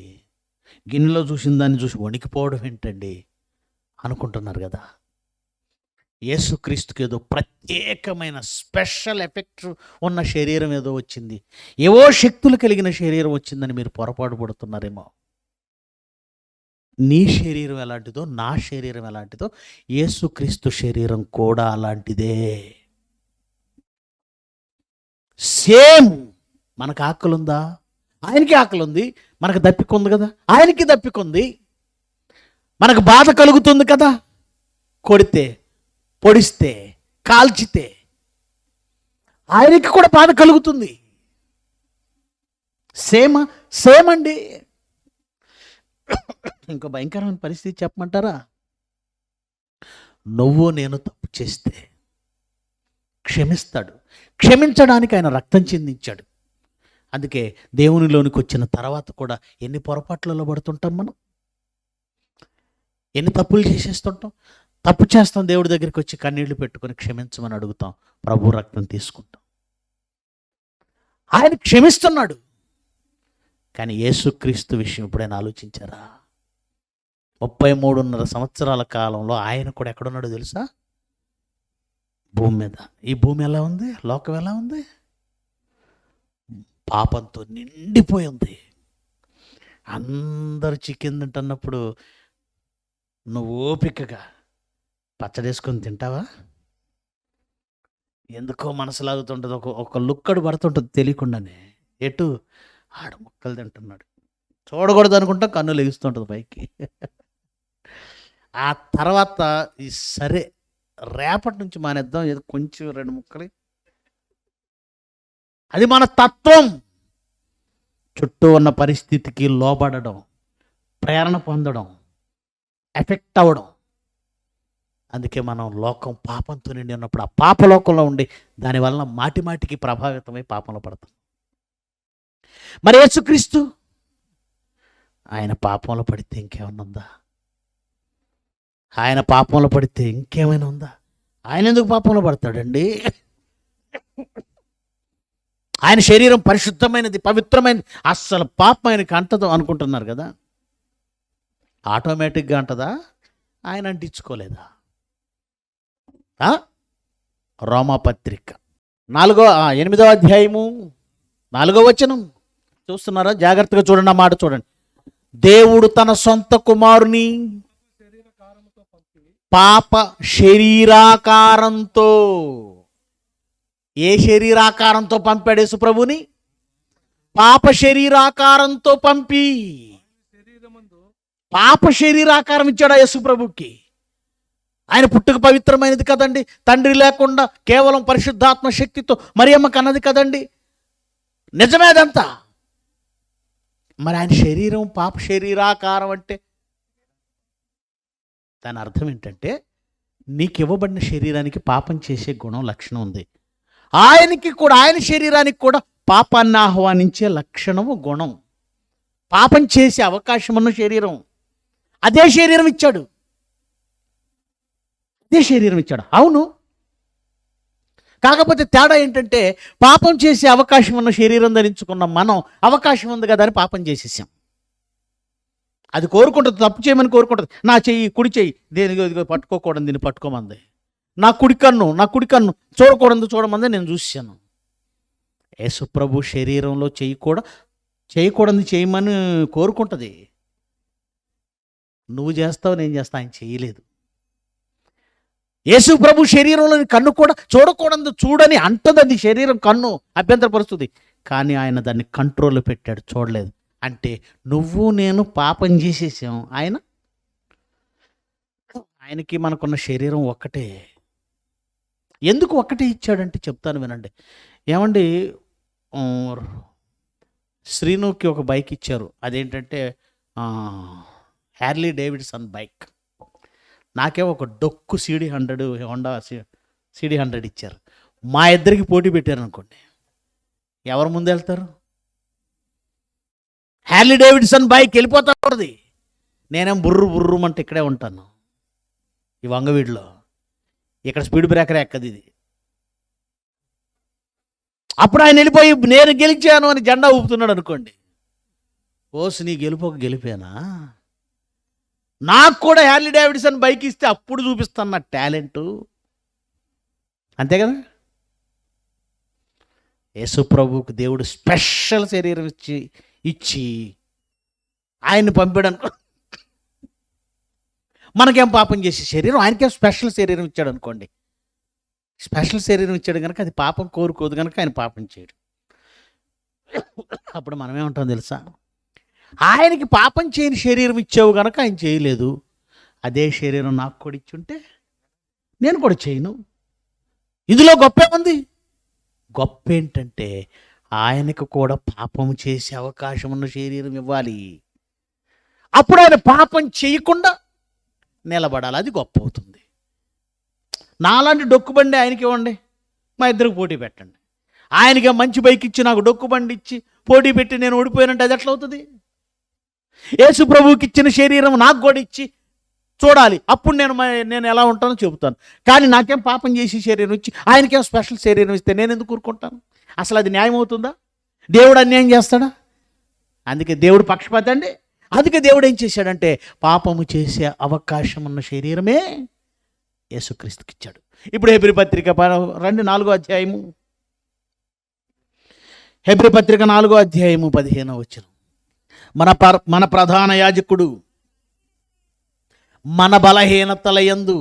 గిన్నెలో చూసిన దాన్ని చూసి వణికిపోవడం ఏంటండి అనుకుంటున్నారు కదా. యేసుక్రీస్తుకి ఏదో ప్రత్యేకమైన స్పెషల్ ఎఫెక్ట్ ఉన్న శరీరం ఏదో వచ్చింది, ఏవో శక్తులు కలిగిన శరీరం వచ్చిందని మీరు పొరపాటు పడుతున్నారేమో. నీ శరీరం ఎలాంటిదో, నా శరీరం ఎలాంటిదో, యేసుక్రీస్తు శరీరం కూడా అలాంటిదే. సేమ్. మనకు ఆకలి ఉందా? ఆయనకి ఆకలి ఉంది. మనకు దప్పిక ఉంది కదా, ఆయనకి దప్పిక ఉంది. మనకు బాధ కలుగుతుంది కదా, కొడితే, పొడిస్తే, కాల్చితే ఆయనకి కూడా బాధ కలుగుతుంది. సేమ్ అండి. ఇంకో భయంకరమైన పరిస్థితి చెప్పమంటారా? నువ్వు నేను తప్పు చేస్తే క్షమిస్తాడు. క్షమించడానికి ఆయన రక్తం చిందించాడు. అందుకే దేవునిలోనికి వచ్చిన తర్వాత కూడా ఎన్ని పొరపాట్లలో పడుతుంటాం మనం, ఎన్ని తప్పులు చేసేస్తుంటాం. తప్పు చేస్తాం, దేవుడి దగ్గరికి వచ్చి కన్నీళ్లు పెట్టుకొని క్షమించమని అడుగుతాం, ప్రభు రక్తం తీసుకుంటాం. ఆయన క్షమిస్తున్నాడు. కానీ యేసుక్రీస్తు విషయం ఎప్పుడైనా ఆలోచించారా? 33.5 సంవత్సరాల కాలంలో ఆయన కూడా ఎక్కడున్నాడో తెలుసా? భూమి మీద. ఈ భూమి ఎలా ఉంది? లోకం ఎలా ఉంది? పాపంతో నిండిపోయి ఉంది. అందరు చికెన్ తింటున్నప్పుడు నువ్వు ఓపికగా పచ్చడేసుకొని తింటావా? ఎందుకో మనసు లాగుతుంటుంది, ఒక లుక్కడు పడుతుంటుంది తెలియకుండానే. ఎటు ఆడు ముక్కలు తింటున్నాడు, చూడకూడదు అనుకుంటా కన్నులు ఎగుస్తుంటుంది పైకి. ఆ తర్వాత ఈ సరే రేపటి నుంచి మానేద్దాం, ఏదో కొంచెం 2 ముక్కలు. అది మన తత్వం. చుట్టూ ఉన్న పరిస్థితికి లోబడడం, ప్రేరణ పొందడం, ఎఫెక్ట్ అవ్వడం. అందుకే మనం లోకం పాపంతో నిండి ఉన్నప్పుడు ఆ పాపలోకంలో ఉండి దానివల్ల మాటిమాటికి ప్రభావితమై పాపంలో పడతాం. మరి యేసుక్రీస్తు ఆయన పాపంలో పడితే ఇంకేమైనా ఉందా? ఆయన పాపంలో పడితే ఇంకేమైనా ఉందా? ఆయన ఎందుకు పాపంలో పడతాడండి? ఆయన శరీరం పరిశుద్ధమైనది, పవిత్రమైనది, అస్సలు పాపం ఆయనకి అంటదు అనుకుంటున్నారు కదా. ఆటోమేటిక్గా అంటదా? ఆయన అంటించుకోలేదా? రోమాపత్రిక 8వ అధ్యాయము 4వ వచనం చూస్తున్నారా? జాగ్రత్తగా చూడండి, ఆ మాట చూడండి. దేవుడు తన సొంత కుమారుని పాప శరీరాకారంతో, ఏ శరీరాకారంతో పంపాడు యేసు ప్రభుని? పాప శరీరాకారంతో పంపి పాప శరీరాకారం ఇచ్చాడు యేసు ప్రభుకి. ఆయన పుట్టుక పవిత్రమైనది కదండి, తండ్రి లేకుండా కేవలం పరిశుద్ధాత్మ శక్తితో మరియమ్మ కన్నది కదండి, నిజమే అదంతా. మరి ఆయన శరీరం పాప శరీరాకారం అంటే దాని అర్థం ఏంటంటే, నీకు ఇవ్వబడిన శరీరానికి పాపం చేసే గుణం, లక్షణం ఉంది. ఆయనకి కూడా, ఆయన శరీరానికి కూడా పాపాన్ని ఆహ్వానించే లక్షణము, గుణం, పాపం చేసే అవకాశం ఉన్న శరీరం. అదే శరీరం ఇచ్చాడు, అదే శరీరం ఇచ్చాడు. అవును, కాకపోతే తేడా ఏంటంటే, పాపం చేసే అవకాశం ఉన్న శరీరం ధరించుకున్న మనం అవకాశం ఉంది కదా అని పాపం చేసేసాం. అది కోరుకుంటుంది, తప్పు చేయమని కోరుకుంటుంది. నా చెయ్యి, కుడి చెయ్యి, దేనికో పట్టుకోకూడదు, దీన్ని పట్టుకోమంది. నా కుడి కన్ను చూడకూడదు, చూడమంది, నేను చూశాను. యేసు ప్రభు శరీరంలో చేయకూడదు చేయమని కోరుకుంటుంది. నువ్వు చేస్తావు, నేను చేస్తా, ఆయన చేయలేదు. యేసు ప్రభు శరీరంలోని కన్ను కూడా చూడకూడదు, చూడని అంటుంది. అది శరీరం, కన్ను అభ్యంతరపరుస్తుంది, కానీ ఆయన దాన్ని కంట్రోల్లో పెట్టాడు, చూడలేదు. అంటే నువ్వు నేను పాపం చేసేసాం, ఆయనకి మనకున్న శరీరం ఒక్కటే. ఎందుకు ఒక్కటే ఇచ్చాడంటే చెప్తాను వినండి. ఏమండి, శ్రీనుకి ఒక బైక్ ఇచ్చారు, అదేంటంటే హ్యార్లీ డేవిడ్సన్ బైక్. నాకేమో ఒక డొక్కు CD100 హోండా CD100 ఇచ్చారు. మా ఇద్దరికి పోటీ పెట్టారు అనుకోండి, ఎవరు ముందు వెళ్తారు? హ్యార్లీ డేవిడ్సన్ బైక్ వెళ్ళిపోతా ఉంటుంది, నేనేం బుర్రుమంటే ఇక్కడే ఉంటాను, ఈ వంగవీడిలో. ఇక్కడ స్పీడ్ బ్రేకర్ ఎక్కది ఇది. అప్పుడు ఆయన వెళ్ళిపోయి నేను గెలిచాను అని జెండా ఊపుతున్నాడు అనుకోండి, ఓస్ నీ గెలిపానా? నాకు కూడా హ్యార్లీ డేవిడ్సన్ బైక్ ఇస్తే అప్పుడు చూపిస్తాను నా టాలెంటు, అంతే కదా. యేసు ప్రభువుకు దేవుడు స్పెషల్ శరీరం ఇచ్చి ఆయన్ని పంపాడు అనుకో. మనకేం పాపం చేసే శరీరం, ఆయనకేం స్పెషల్ శరీరం ఇచ్చాడు అనుకోండి. స్పెషల్ శరీరం ఇచ్చాడు కనుక అది పాపం కోరుకోదు కనుక ఆయన పాపం చేయడు. అప్పుడు మనమేమంటాం తెలుసా? ఆయనకి పాపం చేయని శరీరం ఇచ్చావు కనుక ఆయన చేయలేదు. అదే శరీరం నాకు కూడా ఇచ్చుంటే నేను కూడా చేయను. ఇందులో గొప్ప ఉంది. గొప్ప ఏంటంటే ఆయనకు కూడా పాపం చేసే అవకాశం ఉన్న శరీరం ఇవ్వాలి. అప్పుడు ఆయన పాపం చేయకుండా నిలబడాలి, అది గొప్ప అవుతుంది. నాలాంటి డొక్కుబండి ఆయనకి ఇవ్వండి, మా ఇద్దరికి పోటీ పెట్టండి. ఆయనకి మంచి బైక్ ఇచ్చి నాకు డొక్కుబండి ఇచ్చి పోటీ పెట్టి నేను ఓడిపోయానంటే అది ఎట్లా అవుతుంది? యేసు ప్రభువుకి ఇచ్చిన శరీరం నాకు కూడా ఇచ్చి చూడాలి, అప్పుడు నేను ఎలా ఉంటానో చెబుతాను. కానీ నాకేం పాపం చేసి శరీరం ఇచ్చి ఆయనకేం స్పెషల్ శరీరం ఇస్తే నేను ఎందుకు ఊరుకుంటాను? అసలు అది న్యాయం అవుతుందా? దేవుడు అన్యాయం చేస్తాడా? అందుకే దేవుడు పక్షపాతి అండి. అందుకే దేవుడు ఏం చేశాడంటే పాపము చేసే అవకాశం ఉన్న శరీరమే యేసుక్రీస్తుకి ఇచ్చాడు. ఇప్పుడు హెబ్రీ పత్రిక 4వ అధ్యాయము, హెబ్రీ పత్రిక 4వ అధ్యాయము 15వ వచనం. మన ప్రధాన యాజకుడు మన బలహీనతల యందు,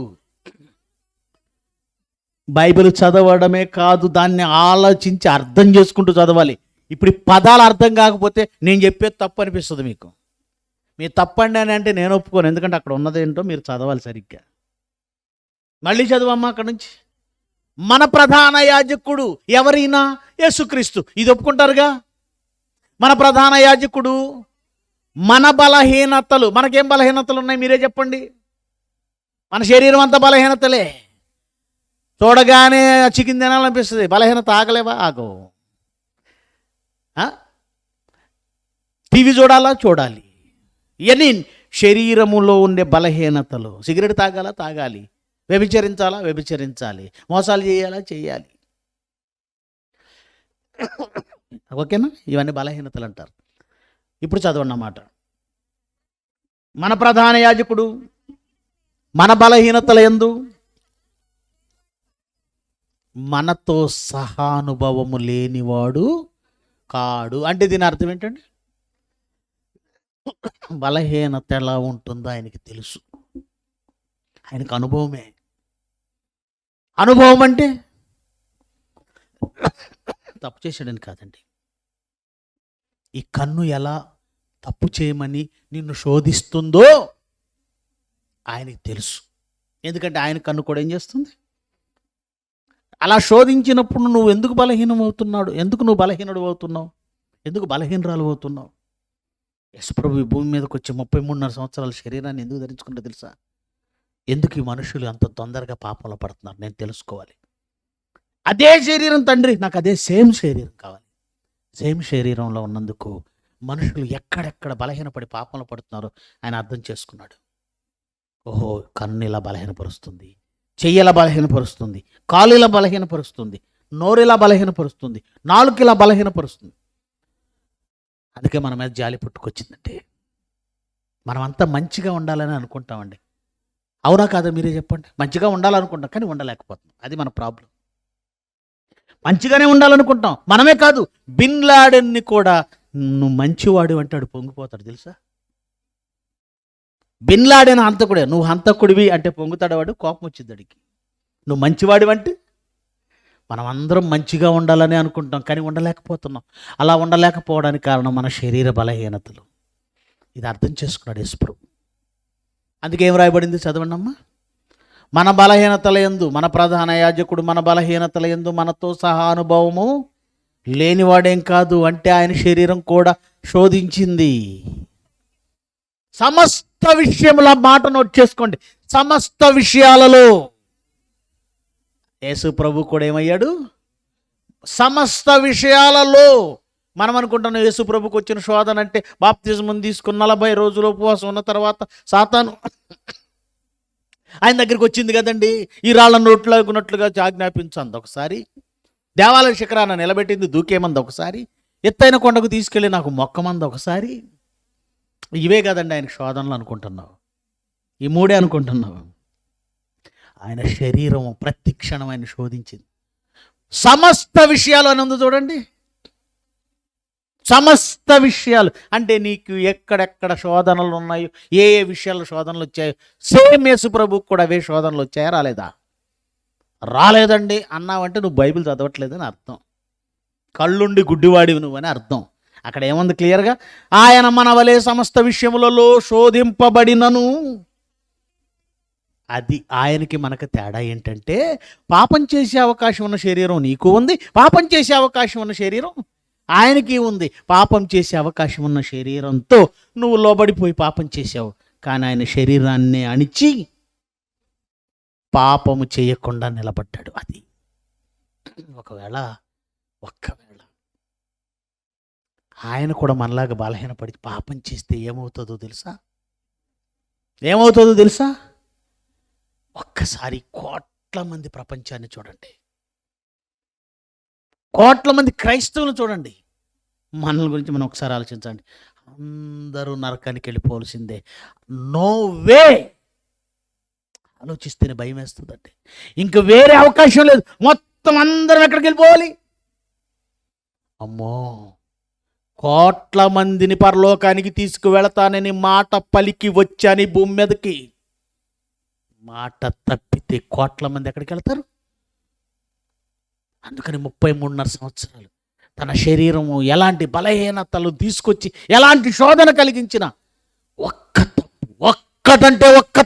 బైబిల్ చదవడమే కాదు, దాన్ని ఆలోచించి అర్థం చేసుకుంటూ చదవాలి. ఇప్పుడు ఈ పదాలు అర్థం కాకపోతే నేను చెప్పేది తప్పు అనిపిస్తుంది మీకు. మీరు తప్పండి అని అంటే నేను ఒప్పుకోను, ఎందుకంటే అక్కడ ఉన్నదేంటో మీరు చదవాలి సరిగ్గా. మళ్ళీ చదవమ్మా అక్కడ నుంచి. మన ప్రధాన యాజకుడు ఎవరైనా యేసుక్రీస్తు, ఇది ఒప్పుకుంటారుగా. మన ప్రధాన యాజకుడు మన బలహీనతలు, మనకేం బలహీనతలు ఉన్నాయి మీరే చెప్పండి. మన శరీరం అంతా బలహీనతలే. చూడగానే చికెన్ తినాలనిపిస్తుంది, బలహీనత ఆగలేవా? ఆగవు. టీవీ చూడాలి. ఇవన్నీ శరీరములో ఉండే బలహీనతలు. సిగరెట్ తాగాలి, వ్యభిచరించాలి, మోసాలు చేయాలి. ఓకేనా? ఇవన్నీ బలహీనతలు అంటారు. ఇప్పుడు చదవండి అన్నమాట. మన ప్రధాన యాజకుడు మన బలహీనతల యందు మనతో సహానుభవము లేనివాడు కాడు. అంటే దీని అర్థం ఏంటండి? బలహీనత ఎలా ఉంటుందో ఆయనకి తెలుసు. ఆయనకు అనుభవమే. అనుభవం అంటే తప్పు చేశాడని కాదండి. ఈ కన్ను ఎలా తప్పు చేయమని నిన్ను శోధిస్తుందో ఆయనకి తెలుసు. ఎందుకంటే ఆయన కన్ను కూడా ఏం చేస్తుంది? అలా శోధించినప్పుడు నువ్వు ఎందుకు నువ్వు బలహీనుడు అవుతున్నావు? ఎందుకు బలహీనరాలు అవుతున్నావు? యశుప్రభు ఈ భూమి మీదకి వచ్చి 33.5 సంవత్సరాల శరీరాన్ని ఎందుకు ధరించుకుంటే తెలుసా? ఎందుకు ఈ మనుషులు అంత తొందరగా పాపంలో పడుతున్నారు నేను తెలుసుకోవాలి. అదే శరీరం తండ్రి, నాకు అదే సేమ్ శరీరం కావాలి. సేమ్ శరీరంలో ఉన్నందుకు మనుషులు ఎక్కడెక్కడ బలహీనపడి పాపంలో పడుతున్నారో ఆయన అర్థం చేసుకున్నాడు. ఓహో, కన్ను ఇలా బలహీనపరుస్తుంది, చెయ్యి ఇలా బలహీనపరుస్తుంది, కాలు ఇలా బలహీనపరుస్తుంది, నోరు ఇలా బలహీనపరుస్తుంది, నాలుక ఇలా బలహీనపరుస్తుంది. అందుకే మన మీద జాలి పుట్టుకొచ్చిందంటే మనం అంతా మంచిగా ఉండాలని అనుకుంటామండి. అవునా కాదా మీరే చెప్పండి? మంచిగా ఉండాలనుకుంటాం కానీ ఉండలేకపోతున్నాం. అది మన ప్రాబ్లం. మంచిగానే ఉండాలనుకుంటాం. మనమే కాదు, బిన్ లాడెన్ని కూడా నువ్వు మంచివాడు అంటాడు, పొంగిపోతాడు తెలుసా? బిన్ లాడెన్ హంతకుడే, నువ్వు హంతకుడివి అంటే పొంగుతాడు వాడు, కోపం వచ్చింది అడిగి. నువ్వు మంచివాడు అంటే మనం అందరం మంచిగా ఉండాలని అనుకుంటాం కానీ ఉండలేకపోతున్నాం. అలా ఉండలేకపోవడానికి కారణం మన శరీర బలహీనతలు. ఇది అర్థం చేసుకున్నాడు యేసుప్రభు. అందుకే ఏం రాయబడింది చదవండి అమ్మా. మన బలహీనతల యందు మన ప్రధాన యాజకుడు మన బలహీనతల యందు మనతో సహా అనుభవము లేనివాడేం కాదు. అంటే ఆయన శరీరం కూడా శోధించింది. సమస్త విషయముల మాట నోట్ చేసుకోండి. సమస్త విషయాలలో యేసు ప్రభు కూడా ఏమయ్యాడు? సమస్త విషయాలలో. మనం అనుకుంటున్నాం యేసు ప్రభుకు వచ్చిన శోధన అంటే బాప్తిజం తీసుకుని 40 రోజులు ఉపవాసం ఉన్న తర్వాత సాతాను ఆయన దగ్గరికి వచ్చింది కదండి. ఈ రాళ్ళ నోట్లాగునట్లుగా ఆజ్ఞాపించంది ఒకసారి, దేవాలయ శిఖరాన నిలబెట్టింది దూకేమంది ఒకసారి, ఎత్తైన కొండకు తీసుకెళ్ళి నాకు మొక్కమంది ఒకసారి. ఇవే కదండి ఆయన శోధనలు అనుకుంటున్నావు. ఈ మూడే అనుకుంటున్నావు. ఆయన శరీరం ప్రతి క్షణం ఆయన శోధించింది. సమస్త విషయాలు అని ఉంది చూడండి. సమస్త విషయాలు అంటే నీకు ఎక్కడెక్కడ శోధనలు ఉన్నాయో, ఏ ఏ విషయాల్లో శోధనలు వచ్చాయో, సేమ్ యేసు ప్రభువుకు కూడా అవే శోధనలు వచ్చాయా రాలేదా? రాలేదండి అన్నావంటే నువ్వు బైబిల్ చదవట్లేదని అర్థం. కళ్ళుండి గుడ్డివాడివి నువ్వు అని అర్థం. అక్కడ ఏముంది క్లియర్గా? ఆయన మన వలె సమస్త విషయములలో శోధింపబడినను. అది ఆయనకి మనకు తేడా ఏంటంటే, పాపం చేసే అవకాశం ఉన్న శరీరం నీకు ఉంది, పాపం చేసే అవకాశం ఉన్న శరీరం ఆయనకి ఉంది. పాపం చేసే అవకాశం ఉన్న శరీరంతో నువ్వు లోబడిపోయి పాపం చేసావు. కానీ ఆయన శరీరాన్ని అణిచి పాపము చేయకుండా నిలబడ్డాడు. అది ఒకవేళ ఆయన కూడా మనలాగా బలహీనపడి పాపం చేస్తే ఏమవుతుందో తెలుసా? ఒక్కసారి కోట్ల మంది ప్రపంచాన్ని చూడండి, కోట్ల మంది క్రైస్తవులు చూడండి, మనల గురించి మనం ఒకసారి ఆలోచించండి. అందరూ నరకానికి వెళ్ళిపోవలసిందే. No way. ఆలోచిస్తేనే భయం వేస్తుందండి. ఇంక వేరే అవకాశం లేదు. మొత్తం అందరం ఎక్కడికి వెళ్ళిపోవాలి? అమ్మో, కోట్ల మందిని పరలోకానికి తీసుకువెళతానని మాట పలికి వచ్చాని భూమి మీదకి. మాట తప్పితే కోట్ల మంది ఎక్కడికి వెళ్తారు? అందుకని 33.5 సంవత్సరాలు తన శరీరము ఎలాంటి బలహీనతలు తీసుకొచ్చి ఎలాంటి శోధన కలిగించిన ఒక్కటంటే ఒక్క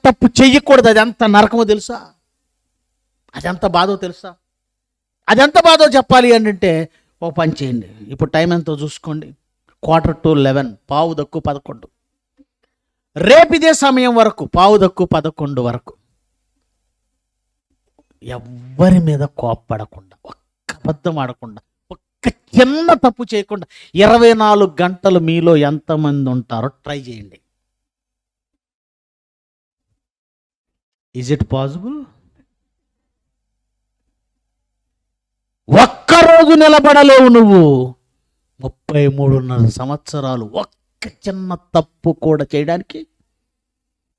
తప్పు చెయ్యకూడదు. అది ఎంత నరకమో తెలుసా? అది ఎంత బాధో తెలుసా? అది ఎంత బాధో చెప్పాలి అంటే ఓ పని చేయండి. ఇప్పుడు టైం ఎంతో చూసుకోండి. 11:45, 11:45. రేపు ఇదే సమయం వరకు 11:11 వరకు ఎవ్వరి మీద కోప్పడకుండా, ఒక్క అబద్ధం ఆడకుండా, ఒక్క చిన్న తప్పు చేయకుండా 24 గంటలు మీలో ఎంతమంది ఉంటారో ట్రై చేయండి. Is it possible? ఒక్కరోజు నిలబడలేవు నువ్వు. 33.5 సంవత్సరాలు ఒక్క చిన్న తప్పు కూడా చేయడానికి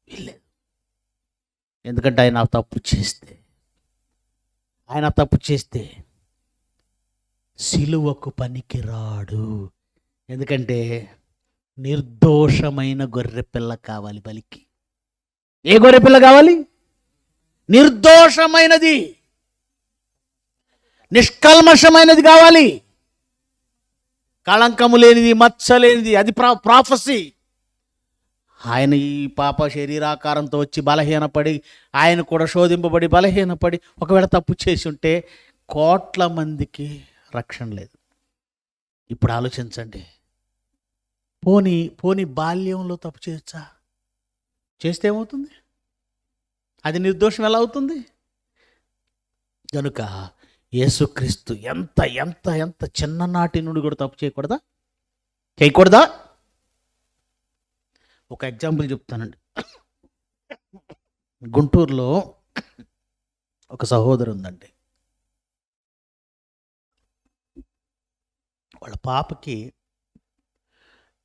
వీల్లేదు. ఎందుకంటే ఆయన తప్పు చేస్తే సిలువకు పనికిరాడు. ఎందుకంటే నిర్దోషమైన గొర్రెపిల్ల కావాలి బలికి. ఏ గొర్రెపిల్ల కావాలి? నిర్దోషమైనది, నిష్కల్మషమైనది కావాలి. కళంకము లేనిది, మచ్చ లేనిది. అది ప్రాఫెసీ. ఆయన ఈ పాప శరీరాకారంతో వచ్చి బలహీనపడి, ఆయన కూడా శోధింపబడి బలహీనపడి ఒకవేళ తప్పు చేసి ఉంటే కోట్ల మందికి రక్షణ లేదు. ఇప్పుడు ఆలోచించండి. పోనీ బాల్యంలో తప్పు చేయొచ్చా? చేస్తే ఏమవుతుంది? అది నిర్దోషం ఎలా అవుతుంది? కనుక యేసుక్రీస్తు ఎంత ఎంత ఎంత చిన్ననాటి నుండి కూడా తప్పు చేయకూడదా? ఒక ఎగ్జాంపుల్ చెప్తానండి. గుంటూరులో ఒక సహోదరు ఉందండి. వాళ్ళ పాపకి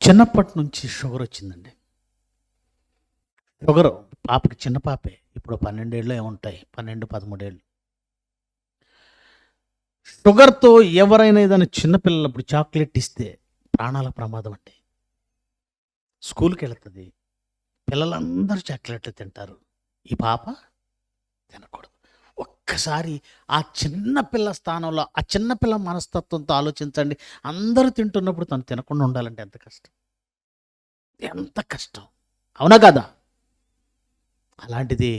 చిన్నప్పటి నుంచి షుగర్ వచ్చిందండి. షుగర్ పాపకి, చిన్న పాపే, ఇప్పుడు 12 ఏళ్ళు ఏముంటాయి, 12-13 ఏళ్ళు. షుగర్తో ఎవరైనా ఏదైనా చిన్నపిల్లలప్పుడు చాక్లెట్ ఇస్తే ప్రాణాల ప్రమాదం అండి. స్కూల్కి వెళుతుంది, పిల్లలందరూ చాక్లెట్లు తింటారు, ఈ పాప తినకూడదు. ఒక్కసారి ఆ చిన్నపిల్ల స్థానంలో, ఆ చిన్నపిల్ల మనస్తత్వంతో ఆలోచించండి. అందరూ తింటున్నప్పుడు తను తినకుండా ఉండాలంటే ఎంత కష్టం, అవునా కదా? అలాంటిది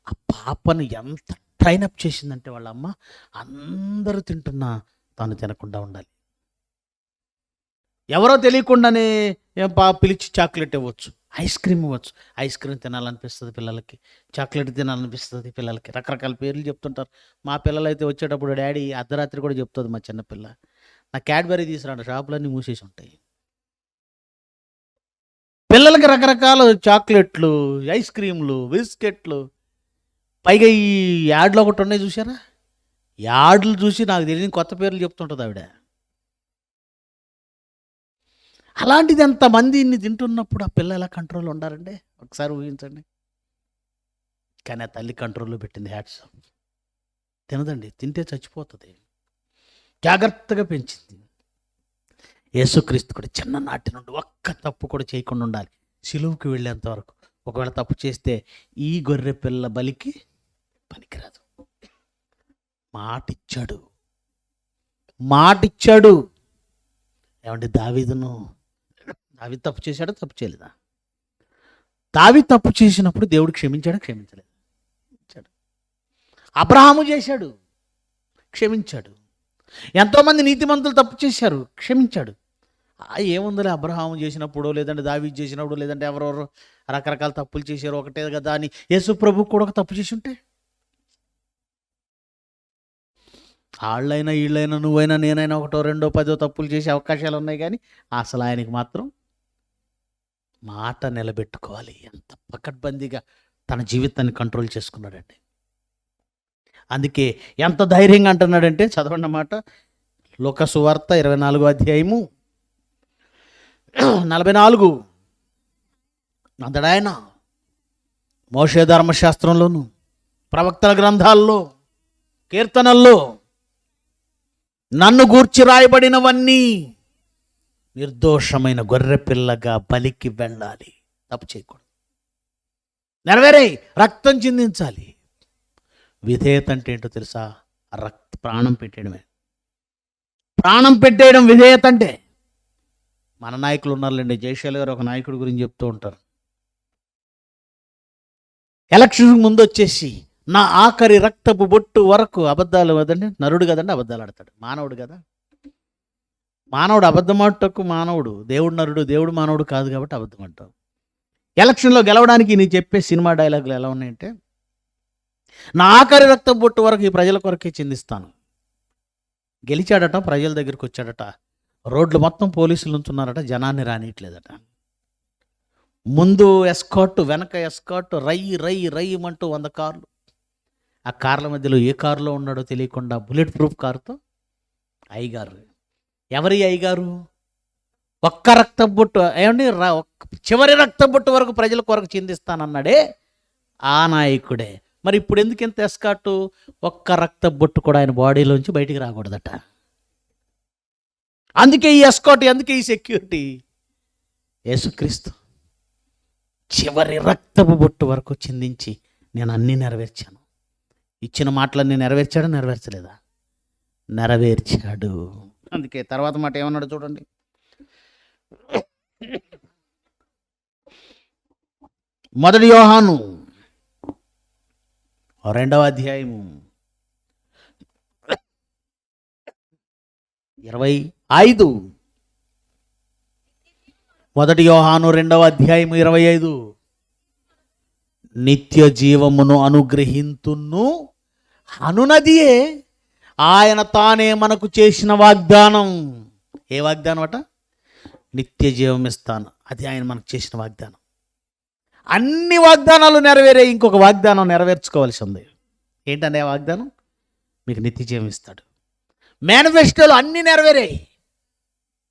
ఆ పాపను ఎంత ట్రైనప్ చేసిందంటే వాళ్ళ అమ్మ, అందరూ తింటున్నా తాను తినకుండా ఉండాలి. ఎవరో తెలియకుండానే పిలిచి చాక్లెట్ ఇవ్వచ్చు, ఐస్ క్రీమ్ ఇవ్వచ్చు. ఐస్ క్రీమ్ తినాలనిపిస్తుంది పిల్లలకి, చాక్లెట్ తినాలనిపిస్తుంది పిల్లలకి, రకరకాల పేర్లు చెప్తుంటారు. మా పిల్లలైతే వచ్చేటప్పుడు డాడీ అర్ధరాత్రి కూడా చెప్తుంది మా చిన్నపిల్ల, నా క్యాడ్బరీ తీసుకురాండి, షాపులన్నీ మూసేసి ఉంటాయి. పిల్లలకి రకరకాల చాక్లెట్లు, ఐస్ క్రీమ్లు, బిస్కెట్లు, పైగా ఈ యాడ్లు ఒకటి ఉన్నాయి చూసారా? యాడ్లు చూసి నాకు తెలియని కొత్త పేర్లు చెప్తుంటుంది ఆవిడ. అలాంటిది ఎంతమంది ఇన్ని తింటున్నప్పుడు ఆ పిల్ల ఎలా కంట్రోల్ ఉండాలండి? ఒకసారి ఊహించండి. కానీ ఆ తల్లి కంట్రోల్లో పెట్టింది. Hats off. తినదండి, తింటే చచ్చిపోతుంది, జాగ్రత్తగా పెంచింది. యేసుక్రీస్తు కూడా చిన్ననాటి నుండి ఒక్క తప్పు కూడా చేయకుండా ఉండాలి, సిలువుకి వెళ్ళేంత వరకు. ఒకవేళ తప్పు చేస్తే ఈ గొర్రె పిల్ల బలికి పనికిరాదు. మాటిచ్చాడు. ఏమంటే దావీదు తప్పు చేశాడా? తప్పు చేయలేదా? దావీదు తప్పు చేసినప్పుడు దేవుడు క్షమించలేదు? అబ్రహాము చేశాడు, క్షమించాడు. ఎంతోమంది నీతిమంతులు తప్పు చేశారు, క్షమించాడు. ఏముందిలే, అబ్రహాము చేసినప్పుడు, లేదంటే దావీదు చేసినప్పుడు, లేదంటే ఎవరెవరు రకరకాల తప్పులు చేశారు, ఒకటే కదా అని యేసు ప్రభు కూడా ఒక తప్పు చేసి ఉంటే, వాళ్ళైనా వీళ్ళైనా నువ్వైనా నేనైనా 1, 2, 10 తప్పులు చేసే అవకాశాలు ఉన్నాయి. కానీ అసలు ఆయనకి మాత్రం మాట నిలబెట్టుకోవాలి. ఎంత పకడ్బందీగా తన జీవితాన్ని కంట్రోల్ చేసుకున్నాడండి. అందుకే ఎంత ధైర్యంగా అంటున్నాడంటే, చదవండి మాట, లూకా సువార్త 24వ అధ్యాయము 44. అంతడాయన మోషే ధర్మశాస్త్రంలోను, ప్రవక్తల గ్రంథాల్లో, కీర్తనల్లో నన్ను గూర్చి రాయబడినవన్నీ నిర్దోషమైన గొర్రెపిల్లగా బలికి వెళ్ళాలి, తప్పు చేయకూడదు, నెరవేరే రక్తం చిందించాలి. విధేయత అంటే ఏంటో తెలుసా? ప్రాణం పెట్టేయడం విధేయత అంటే. మన నాయకులు ఉన్నారులేండి, జయశాల్ గారు ఒక నాయకుడి గురించి చెప్తూ ఉంటారు. ఎలక్షన్ ముందు వచ్చేసి నా ఆఖరి రక్తపు బొట్టు వరకు అబద్ధాలు కదండి, నరుడు కదండి, అబద్ధాలు ఆడతాడు. మానవుడు కదా, మానవుడు అబద్ధమాటకు మానవుడు, దేవుడు నరుడు, దేవుడు మానవుడు కాదు కాబట్టి అబద్ధం అంటావు. ఎలక్షన్లో గెలవడానికి నీ చెప్పే సినిమా డైలాగులు ఎలా ఉన్నాయంటే, నా ఆఖరి రక్తపు బొట్టు వరకు ఈ ప్రజల కొరకే చిందిస్తాను. గెలిచాడట, ప్రజల దగ్గరికి వచ్చాడట, రోడ్లు మొత్తం పోలీసులు ఉంచున్నారట, జనాన్ని రానియట్లేదట. ముందు ఎస్కాట్, వెనక ఎస్కాట్, రయ్యమంటూ 100 కార్లు. ఆ కార్ల మధ్యలో ఏ కారులో ఉన్నాడో తెలియకుండా బుల్లెట్ ప్రూఫ్ కారుతో అయ్యగారు. ఎవరి అయ్యగారు? ఒక్క రక్తపు బొట్టు ఏమండి, చివరి రక్తపు బొట్టు వరకు ప్రజల కొరకు చిందిస్తానన్నాడే ఆ నాయకుడే. మరి ఇప్పుడు ఎందుకు ఇంత ఎస్కాటు? ఒక్క రక్తపు బొట్టు కూడా ఆయన బాడీలోంచి బయటికి రాకూడదట. అందుకే ఈ ఎస్కాట్, అందుకే ఈ సెక్యూరిటీ. యేసుక్రీస్తు చివరి రక్తపు బొట్టు వరకు చిందించి నేను అన్నీ నెరవేర్చాను. ఇచ్చిన మాటలన్నీ నెరవేర్చాడా, నెరవేర్చలేదా? నెరవేర్చాడు. అందుకే తర్వాత మాట ఏమన్నాడు చూడండి. మొదటి యోహాను 2వ అధ్యాయము 25. మొదటి యోహాను 2వ అధ్యాయము 25. నిత్య జీవమును అనుగ్రహింతును అనునదియే ఆయన తానే మనకు చేసిన వాగ్దానం. ఏ వాగ్దానం అట? నిత్య జీవం ఇస్తాను, అది ఆయన మనకు చేసిన వాగ్దానం. అన్ని వాగ్దానాలు నెరవేరే, ఇంకొక వాగ్దానం నెరవేర్చుకోవాల్సి ఉంది. ఏంటనే వాగ్దానం? మీకు నిత్య జీవం ఇస్తాడు. మేనిఫెస్టోలు అన్నీ నెరవేరాయి.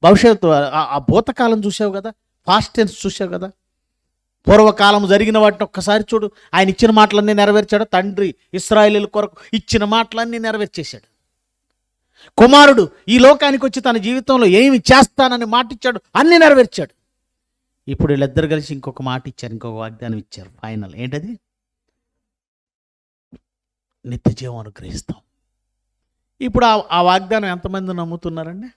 భవిష్యత్తు, ఆ భూతకాలం చూసావు కదా, పాస్ట్ టెన్స్ చూసావు కదా, పూర్వకాలం జరిగిన వాటిని ఒక్కసారి చూడు. ఆయన ఇచ్చిన మాటలన్నీ నెరవేర్చాడు. తండ్రి ఇశ్రాయేలీయుల కొరకు ఇచ్చిన మాటలన్నీ నెరవేర్చేశాడు. కుమారుడు ఈ లోకానికి వచ్చి తన జీవితంలో ఏమి చేస్తానని మాట ఇచ్చాడు, అన్నీ నెరవేర్చాడు. ఇప్పుడు వీళ్ళిద్దరు కలిసి ఇంకొక మాట ఇచ్చారు, ఇంకొక వాగ్దానం ఇచ్చారు. ఫైనల్ ఏంటది? నిత్య జీవం అనుగ్రహిస్తాం. ఇప్పుడు ఆ వాగ్దానం ఎంతమంది నమ్ముతున్నారండి?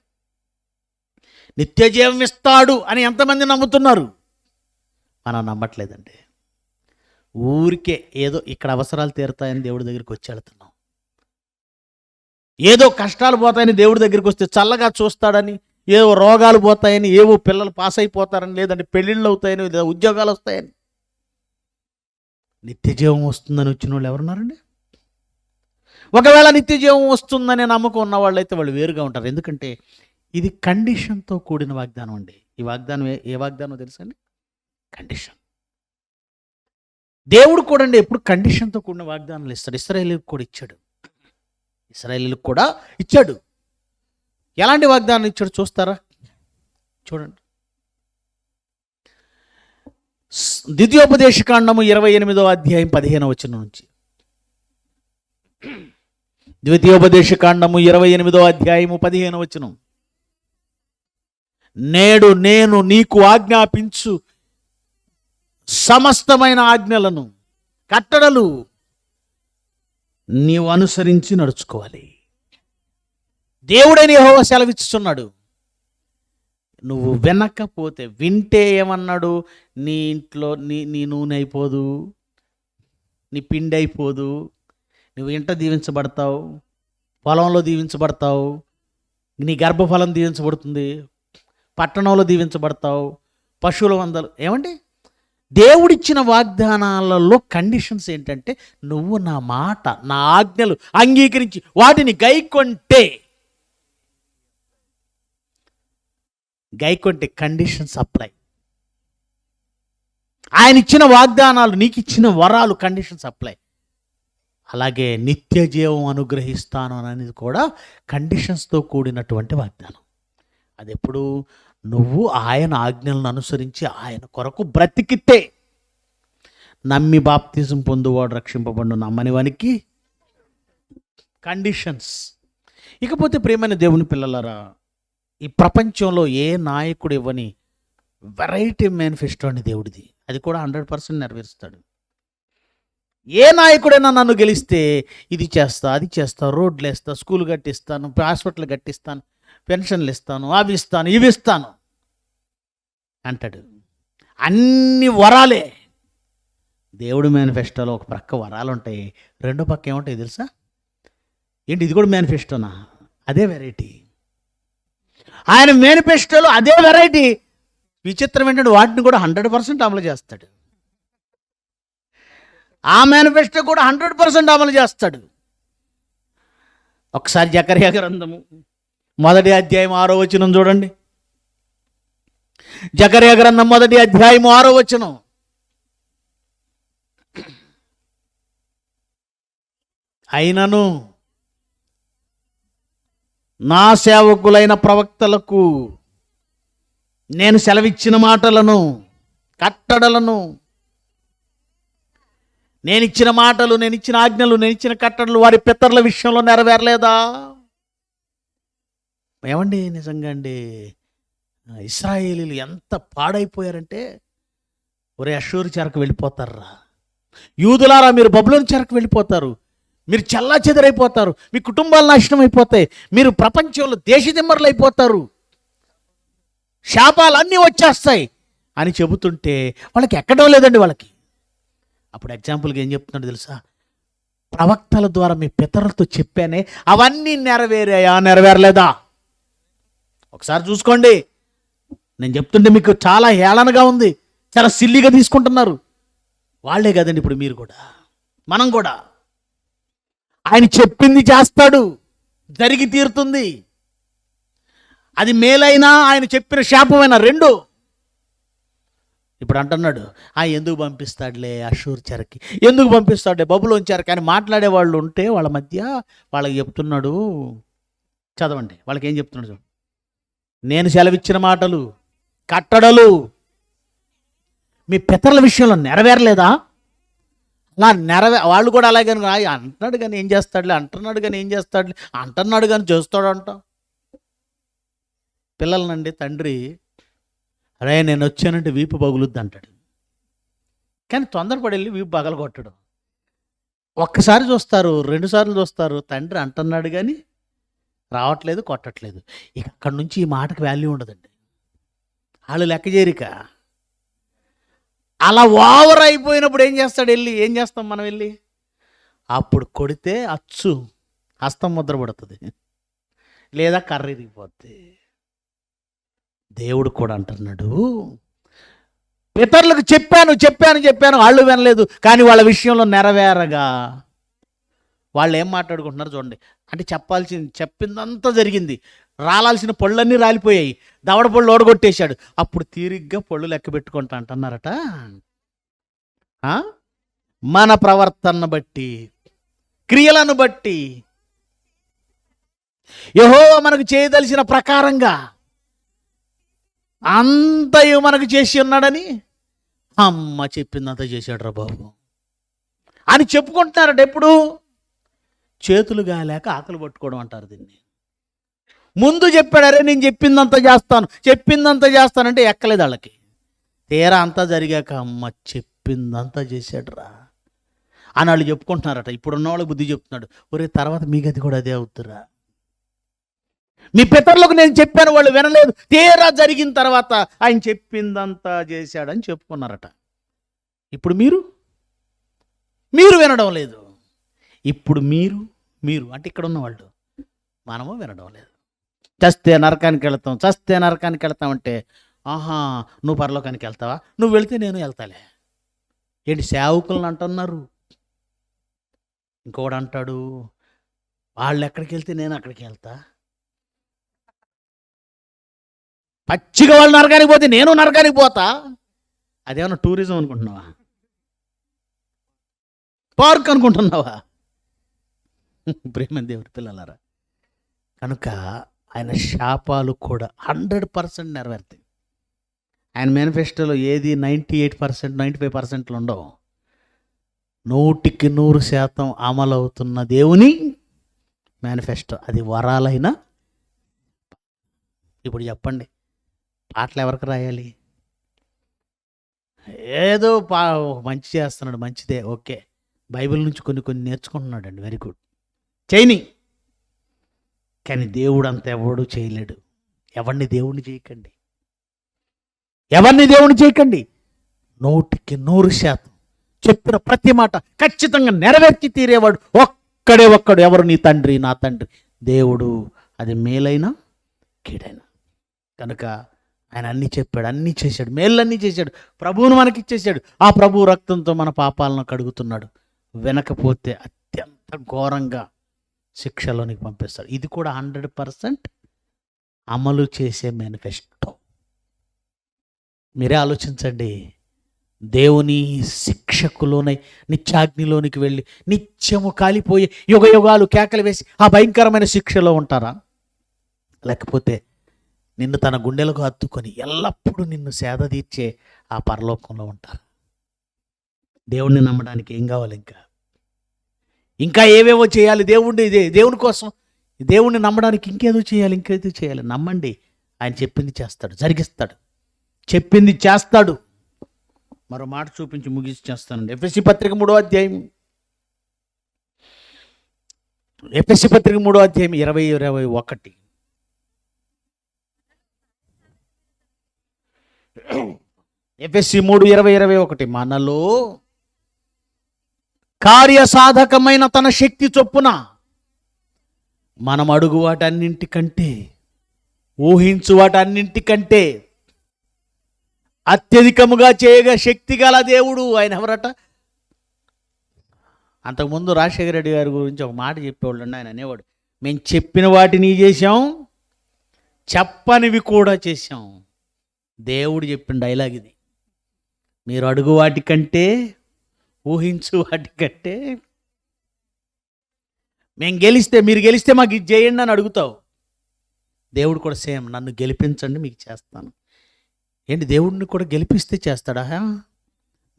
నిత్య జీవం ఇస్తాడు అని ఎంతమంది నమ్ముతున్నారు? మనం నమ్మట్లేదండి. ఊరికే ఏదో ఇక్కడ అవసరాలు తీరుతాయని దేవుడి దగ్గరికి వచ్చి వెళ్తున్నాం. ఏదో కష్టాలు పోతాయని దేవుడి దగ్గరికి వస్తే చల్లగా చూస్తాడని, ఏవో రోగాలు పోతాయని, ఏవో పిల్లలు పాస్ అయిపోతారని, లేదంటే పెళ్ళిళ్ళు అవుతాయని, లేదా ఉద్యోగాలు వస్తాయని. నిత్య జీవం వస్తుందని వచ్చిన వాళ్ళు ఎవరున్నారండి? ఒకవేళ నిత్య జీవం వస్తుందనే నమ్మకం ఉన్న వాళ్ళు అయితే వాళ్ళు వేరుగా ఉంటారు. ఎందుకంటే ఇది కండిషన్తో కూడిన వాగ్దానం అండి. ఈ వాగ్దానం ఏ వాగ్దానం తెలుసా అండి? కండిషన్. దేవుడు కూడా అండి ఎప్పుడు కండిషన్తో కూడిన వాగ్దానాలు ఇస్తాడు. ఇశ్రాయేలీయులకు కూడా ఇచ్చాడు. ఇశ్రాయేలీయులకు కూడా ఇచ్చాడు. ఎలాంటి వాగ్దానం ఇచ్చాడు చూస్తారా? చూడండి. ద్వితీయోపదేశకాండము 28వ అధ్యాయం 15వ వచనం నుంచి. ద్వితీయోపదేశకాండము 28వ అధ్యాయము 15వ వచనం. నేడు నేను నీకు ఆజ్ఞాపించు సమస్తమైన ఆజ్ఞలను, కట్టడలు నీవు అనుసరించి నడుచుకోవాలి. దేవుడైన యెహోవా సెలవిస్తున్నాడు. నువ్వు వినకపోతే, వింటే ఏమన్నాడు? నీ ఇంట్లో నీ నూనె అయిపోదు, నీ పిండి అయిపోదు, నువ్వు ఇంట దీవించబడతావు, పొలంలో దీవించబడతావు, నీ గర్భఫలం దీవించబడుతుంది, పట్టణంలో దీవించబడతావు, పశువుల మందలు. ఏమండి, దేవుడిచ్చిన వాగ్దానాలలో కండిషన్స్ ఏంటంటే నువ్వు నా మాట, నా ఆజ్ఞలు అంగీకరించి వాటిని గైకొంటే కండిషన్స్ అప్లై. ఆయన ఇచ్చిన వాగ్దానాలు, నీకు ఇచ్చిన వరాలు కండిషన్స్ అప్లై. అలాగే నిత్య జీవం అనుగ్రహిస్తాను అనేది కూడా కండిషన్స్తో కూడినటువంటి వాగ్దానం. అది ఎప్పుడు? నువ్వు ఆయన ఆజ్ఞలను అనుసరించి ఆయన కొరకు బ్రతికితే. నమ్మి బాప్తిజం పొందువాడు రక్షింపబడు, నమ్మని వానికి కండిషన్స్. ఇకపోతే ప్రియమైన దేవుని పిల్లలారా, ఈ ప్రపంచంలో ఏ నాయకుడు ఇవ్వని వెరైటీ మేనిఫెస్టో అని దేవుడిది. అది కూడా 100% నెరవేరుస్తాడు. ఏ నాయకుడైనా నన్ను గెలిస్తే ఇది చేస్తా, అది చేస్తా, రోడ్లు వేస్తా, స్కూల్ కట్టిస్తాను, హాస్పిటల్ కట్టిస్తాను, పెన్షన్లు ఇస్తాను, అవి ఇస్తాను, ఇవి ఇస్తాను అంటాడు. అన్ని వరాలే. దేవుడు మేనిఫెస్టోలో ఒక ప్రక్క వరాలు ఉంటాయి, రెండో పక్క ఏముంటాయి తెలుసా? ఏంటి, ఇది కూడా మేనిఫెస్టోనా? అదే వెరైటీ. ఆయన మేనిఫెస్టోలో అదే వెరైటీ. విచిత్రం ఏంటంటే వాటిని కూడా 100% అమలు చేస్తాడు. ఆ మేనిఫెస్టో కూడా 100% అమలు చేస్తాడు. ఒకసారి జకర్యా గ్రంథము 1వ అధ్యాయం 6వ వచనం చూడండి. జకర్యా గ్రంథం 1వ అధ్యాయం 6వ వచనం. అయినను నా సేవకులైన ప్రవక్తలకు నేను సెలవిచ్చిన మాటలను, కట్టడలను, నేనిచ్చిన మాటలు, నేనిచ్చిన ఆజ్ఞలు, నేనిచ్చిన కట్టడలు వారి పితరుల విషయంలో నెరవేరలేదా? ఏమండి, నిజంగా అండి, ఇశ్రాయేలీలు ఎంత పాడైపోయారంటే, ఒరే అష్షూరు చెరకు వెళ్ళిపోతారా, యూదులారా మీరు బబులోను చెరకు వెళ్ళిపోతారు, మీరు చల్లా చెదరైపోతారు, మీ కుటుంబాలు నాశనం అయిపోతాయి, మీరు ప్రపంచంలో దేశదిమ్మరులు అయిపోతారు, శాపాలు అన్నీ వచ్చేస్తాయి అని చెబుతుంటే వాళ్ళకి ఎక్కడం లేదండి. వాళ్ళకి అప్పుడు ఎగ్జాంపుల్గా ఏం చెప్తున్నాడు తెలుసా? ప్రవక్తల ద్వారా మీ పితరులతో చెప్పానే, అవన్నీ నెరవేరాయా, నెరవేరలేదా? ఒకసారి చూసుకోండి. నేను చెప్తుంటే మీకు చాలా హేళనగా ఉంది, చాలా సిల్లిగా తీసుకుంటున్నారు. వాళ్ళే కదండి ఇప్పుడు మీరు కూడా, మనం కూడా. ఆయన చెప్పింది చేస్తాడు, జరిగి తీరుతుంది. అది మేలైనా ఆయన చెప్పిన శాపమైనా రెండు. ఇప్పుడు అంటున్నాడు, ఎందుకు పంపిస్తాడులే అష్షూరు చెరకి, ఎందుకు పంపిస్తాడులే బబులోను చెరకి అని మాట్లాడే వాళ్ళు ఉంటే వాళ్ళ మధ్య వాళ్ళకి చెప్తున్నాడు. చదవండి, వాళ్ళకి ఏం చెప్తున్నాడు చూడండి. నేను సెలవిచ్చిన మాటలు, కట్టడలు మీ పితరుల విషయంలో నెరవేరలేదా? వాళ్ళు కూడా అలాగే అంటున్నాడు కానీ ఏం చేస్తాడులే, అంటున్నాడు కానీ ఏం చేస్తాడులే, అంటున్నాడు కానీ చేస్తాడంట. పిల్లలనండి తండ్రి, అరే నేను వచ్చానంటే వీపు పగులుద్ది అంటాడు, కానీ తొందరపడి వెళ్ళి వీపు పగల కొట్టడు. ఒక్కసారి చూస్తారు, 2 సార్లు చూస్తారు, తండ్రి అంటున్నాడు కానీ రావట్లేదు, కొట్టట్లేదు. ఇక అక్కడి నుంచి ఈ మాటకు వాల్యూ ఉండదండి. వాళ్ళు లెక్క చేరిక అలా ఓవర్ అయిపోయినప్పుడు ఏం చేస్తాడు, ఏం చేస్తాం మనం వెళ్ళి? అప్పుడు కొడితే అచ్చు హస్తం ముద్ర పడుతుంది, లేదా కర్ర ఇరిగిపోద్ది. దేవుడు కూడా అంటున్నాడు, పితరులకు చెప్పాను వాళ్ళు వినలేదు, కానీ వాళ్ళ విషయంలో నెరవేరగా వాళ్ళు ఏం మాట్లాడుకుంటున్నారు చూడండి. అంటే చెప్పిందంతా జరిగింది, రాలాల్సిన పళ్ళన్నీ రాలిపోయాయి, దవడ పళ్ళు ఓడగొట్టేశాడు. అప్పుడు తీరిగ్గా పళ్ళు లెక్క పెట్టుకుంటా అంటున్నారట, మన ప్రవర్తనను బట్టి, క్రియలను బట్టి యెహోవా మనకు చేయదలిచిన ప్రకారంగా అంతయు మనకు చేసి ఉన్నాడని, అమ్మ చెప్పిందంతా చేశాడు రా బాబు అని చెప్పుకుంటున్నారట. ఎప్పుడు? చేతులు గాలేక ఆకలి పట్టుకోవడం అంటారు దీన్ని. ముందు చెప్పాడు, అరే నేను చెప్పిందంతా చేస్తానంటే ఎక్కలేదు వాళ్ళకి. తీరా అంతా జరిగాక అమ్మ చెప్పిందంతా చేశాడు రా అని వాళ్ళు చెప్పుకుంటున్నారట. ఇప్పుడున్న వాళ్ళకి బుద్ధి చెప్తున్నాడు, ఒరే తర్వాత మీ గది కూడా అదే అవుతురా. మీ పితరులకు నేను చెప్పాను, వాళ్ళు వినలేదు, తీరా జరిగిన తర్వాత ఆయన చెప్పిందంతా చేశాడని చెప్పుకున్నారట. ఇప్పుడు మీరు వినడం లేదు. ఇప్పుడు మీరు అంటే ఇక్కడ ఉన్నవాళ్ళు, మనము వినడం లేదు. చస్తే నరకానికి వెళ్తాం అంటే, నువ్వు పరలోకానికి వెళ్తావా? నువ్వు వెళితే నేను వెళ్తాలే. ఏంటి సేవకులను అంటున్నారు. ఇంకొకడు అంటాడు, వాళ్ళు ఎక్కడికి వెళ్తే నేను అక్కడికి వెళ్తా. పచ్చిగా వాళ్ళు నరకానికి పోతే నేను నరకానికి పోతా. అదేమన్నా టూరిజం అనుకుంటున్నావా? పార్క్ అనుకుంటున్నావా? ప్రేమ దేవుడి పిల్లలారా, కనుక ఆయన శాపాలు కూడా 100% నెరవేరుతాయి. ఆయన మేనిఫెస్టోలో ఏది 98%, 95% ఉండవు. 100% అమలవుతున్న దేవుని మేనిఫెస్టో. అది వరాలైనా. ఇప్పుడు చెప్పండి, పాటలు ఎవరికి రాయాలి? ఏదో మంచి చేస్తున్నాడు, మంచిదే, ఓకే, బైబిల్ నుంచి కొన్ని నేర్చుకుంటున్నాడు అండి, వెరీ గుడ్, చేయని. కానీ దేవుడు అంత ఎవడు చేయలేడు. ఎవరిని దేవుణ్ణి చేయకండి. 100% చెప్పిన ప్రతి మాట ఖచ్చితంగా నెరవేర్చి తీరేవాడు ఒక్కడు. ఎవరు? నీ తండ్రి, నా తండ్రి దేవుడు. అది మేలైనా కీడైనా. కనుక ఆయన అన్నీ చెప్పాడు, అన్నీ చేశాడు, మేళ్ళన్నీ చేశాడు, ప్రభువును మనకిచ్చేసాడు. ఆ ప్రభు రక్తంతో మన పాపాలను కడుగుతున్నాడు. వినకపోతే అత్యంత ఘోరంగా శిక్షలోనికి పంపిస్తాడు. ఇది కూడా 100% అమలు చేసే మేనిఫెస్టో. మీరే ఆలోచించండి. దేవుని శిక్షకులోనై నిత్యాగ్నిలోనికి వెళ్ళి నిత్యము కాలిపోయి యుగ యుగాలు కేకలు వేసి ఆ భయంకరమైన శిక్షలో ఉంటారా? లేకపోతే నిన్ను తన గుండెలకు హత్తుకొని ఎల్లప్పుడూ నిన్ను సేద తీర్చే ఆ పరలోకంలో ఉంటారు. దేవుణ్ణి నమ్మడానికి ఏం కావాలి? ఇంకా ఏవేవో చేయాలి దేవుని కోసం. దేవుణ్ణి నమ్మడానికి ఇంకేదో చేయాలి. నమ్మండి, ఆయన చెప్పింది చేస్తాడు, జరిగిస్తాడు, చెప్పింది చేస్తాడు. మరో మాట చూపించి ముగిసి చేస్తానండి. ఎఫెసీ పత్రిక 3వ అధ్యాయం 20-21. ఎఫెసీ 3:20-21. మనలో కార్యసాధకమైన తన శక్తి చొప్పున మనం అడుగు వాటన్నింటికంటే, ఊహించు వాటన్నింటికంటే అత్యధికముగా చేయగా శక్తి గల దేవుడు. ఆయన ఎవరట? అంతకుముందు రాజశేఖర రెడ్డి గారి గురించి ఒక మాట చెప్పేవాళ్ళు. ఆయన అనేవాడు, మేము చెప్పిన వాటిని చేశాం, చెప్పనివి కూడా చేశాం. దేవుడు చెప్పిన డైలాగ్ ఇది. మీరు అడుగు వాటికంటే, ఊహించు వాటికంటే. మీరు గెలిస్తే మాకు ఇది చేయండి అని అడుగుతావు. దేవుడు కూడా సేమ్, నన్ను గెలిపించండి మీకు చేస్తాను. ఏంటి, దేవుడిని కూడా గెలిపిస్తే చేస్తాడా?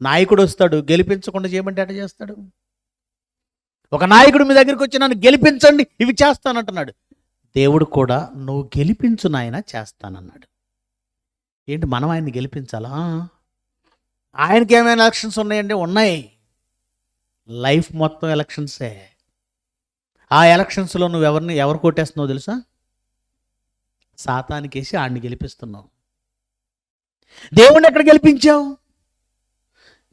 నాయకుడు వస్తాడు, గెలిపించకుండా చేయమంటే ఎట్లా చేస్తాడు? ఒక నాయకుడు మీ దగ్గరికి వచ్చి నన్ను గెలిపించండి ఇవి చేస్తానంటున్నాడు. దేవుడు కూడా నువ్వు గెలిపించు నాయన చేస్తానన్నాడు. ఏంటి, మనం ఆయన్ని గెలిపించాలా? ఆయనకి ఏమైనా ఎలక్షన్స్ ఉన్నాయండి? ఉన్నాయి. లైఫ్ మొత్తం ఎలక్షన్సే. ఆ ఎలక్షన్స్లో నువ్వు ఎవరు కొట్టేస్తున్నావు తెలుసా? సాతానికేసి ఆడిని గెలిపిస్తున్నావు. దేవుణ్ణి ఎక్కడ గెలిపించావు?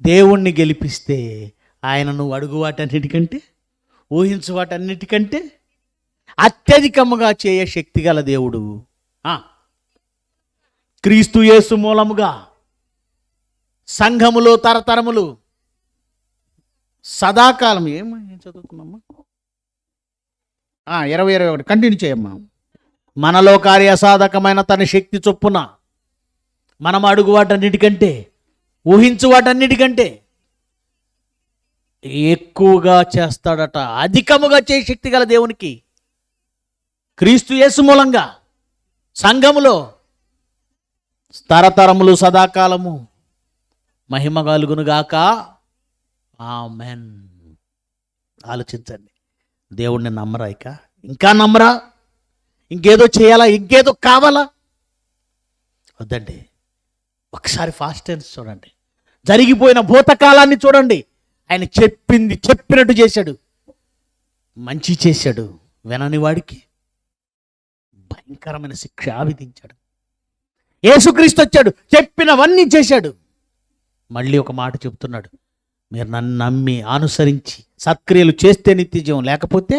దేవుణ్ణి గెలిపిస్తే ఆయన నువ్వు అడుగు వాటన్నిటికంటే, ఊహించు వాటన్నిటికంటే అత్యధికముగా చేయ శక్తి గల దేవుడు. క్రీస్తు యేసు మూలముగా సంఘములో తరతరములు సదాకాలం. ఏం చదువుతున్నామ్మా? 20-21 కంటిన్యూ చేయమ్మా. మనలో కార్యసాధకమైన తన శక్తి చొప్పున మనం అడుగు వాటన్నిటికంటే, ఊహించు వాటన్నిటికంటే ఎక్కువగా చేస్తాడట. అధికముగా చేయ శక్తి గల దేవునికి క్రీస్తు యేసు మూలంగా సంఘములో తరతరములు సదాకాలము మహిమ కలుగునుగాక. ఆమెన్. ఆలోచించండి. దేవుణ్ణి నమ్మరా? ఇంకా నమ్మరా? ఇంకేదో చేయాలా? ఇంకేదో కావాలా? వద్దండి. ఒకసారి ఫాస్ట్ టెన్స్ చూడండి. జరిగిపోయిన భూతకాలాన్ని చూడండి. ఆయన చెప్పినట్టు చేశాడు, మంచి చేశాడు. వినని వాడికి భయంకరమైన శిక్ష విధించాడు. యేసుక్రీస్తు వచ్చాడు, చెప్పినవన్నీ చేశాడు. మళ్ళీ ఒక మాట చెప్తున్నాడు, మీరు నన్ను నమ్మి అనుసరించి సత్క్రియలు చేస్తే నిత్యజీవం, లేకపోతే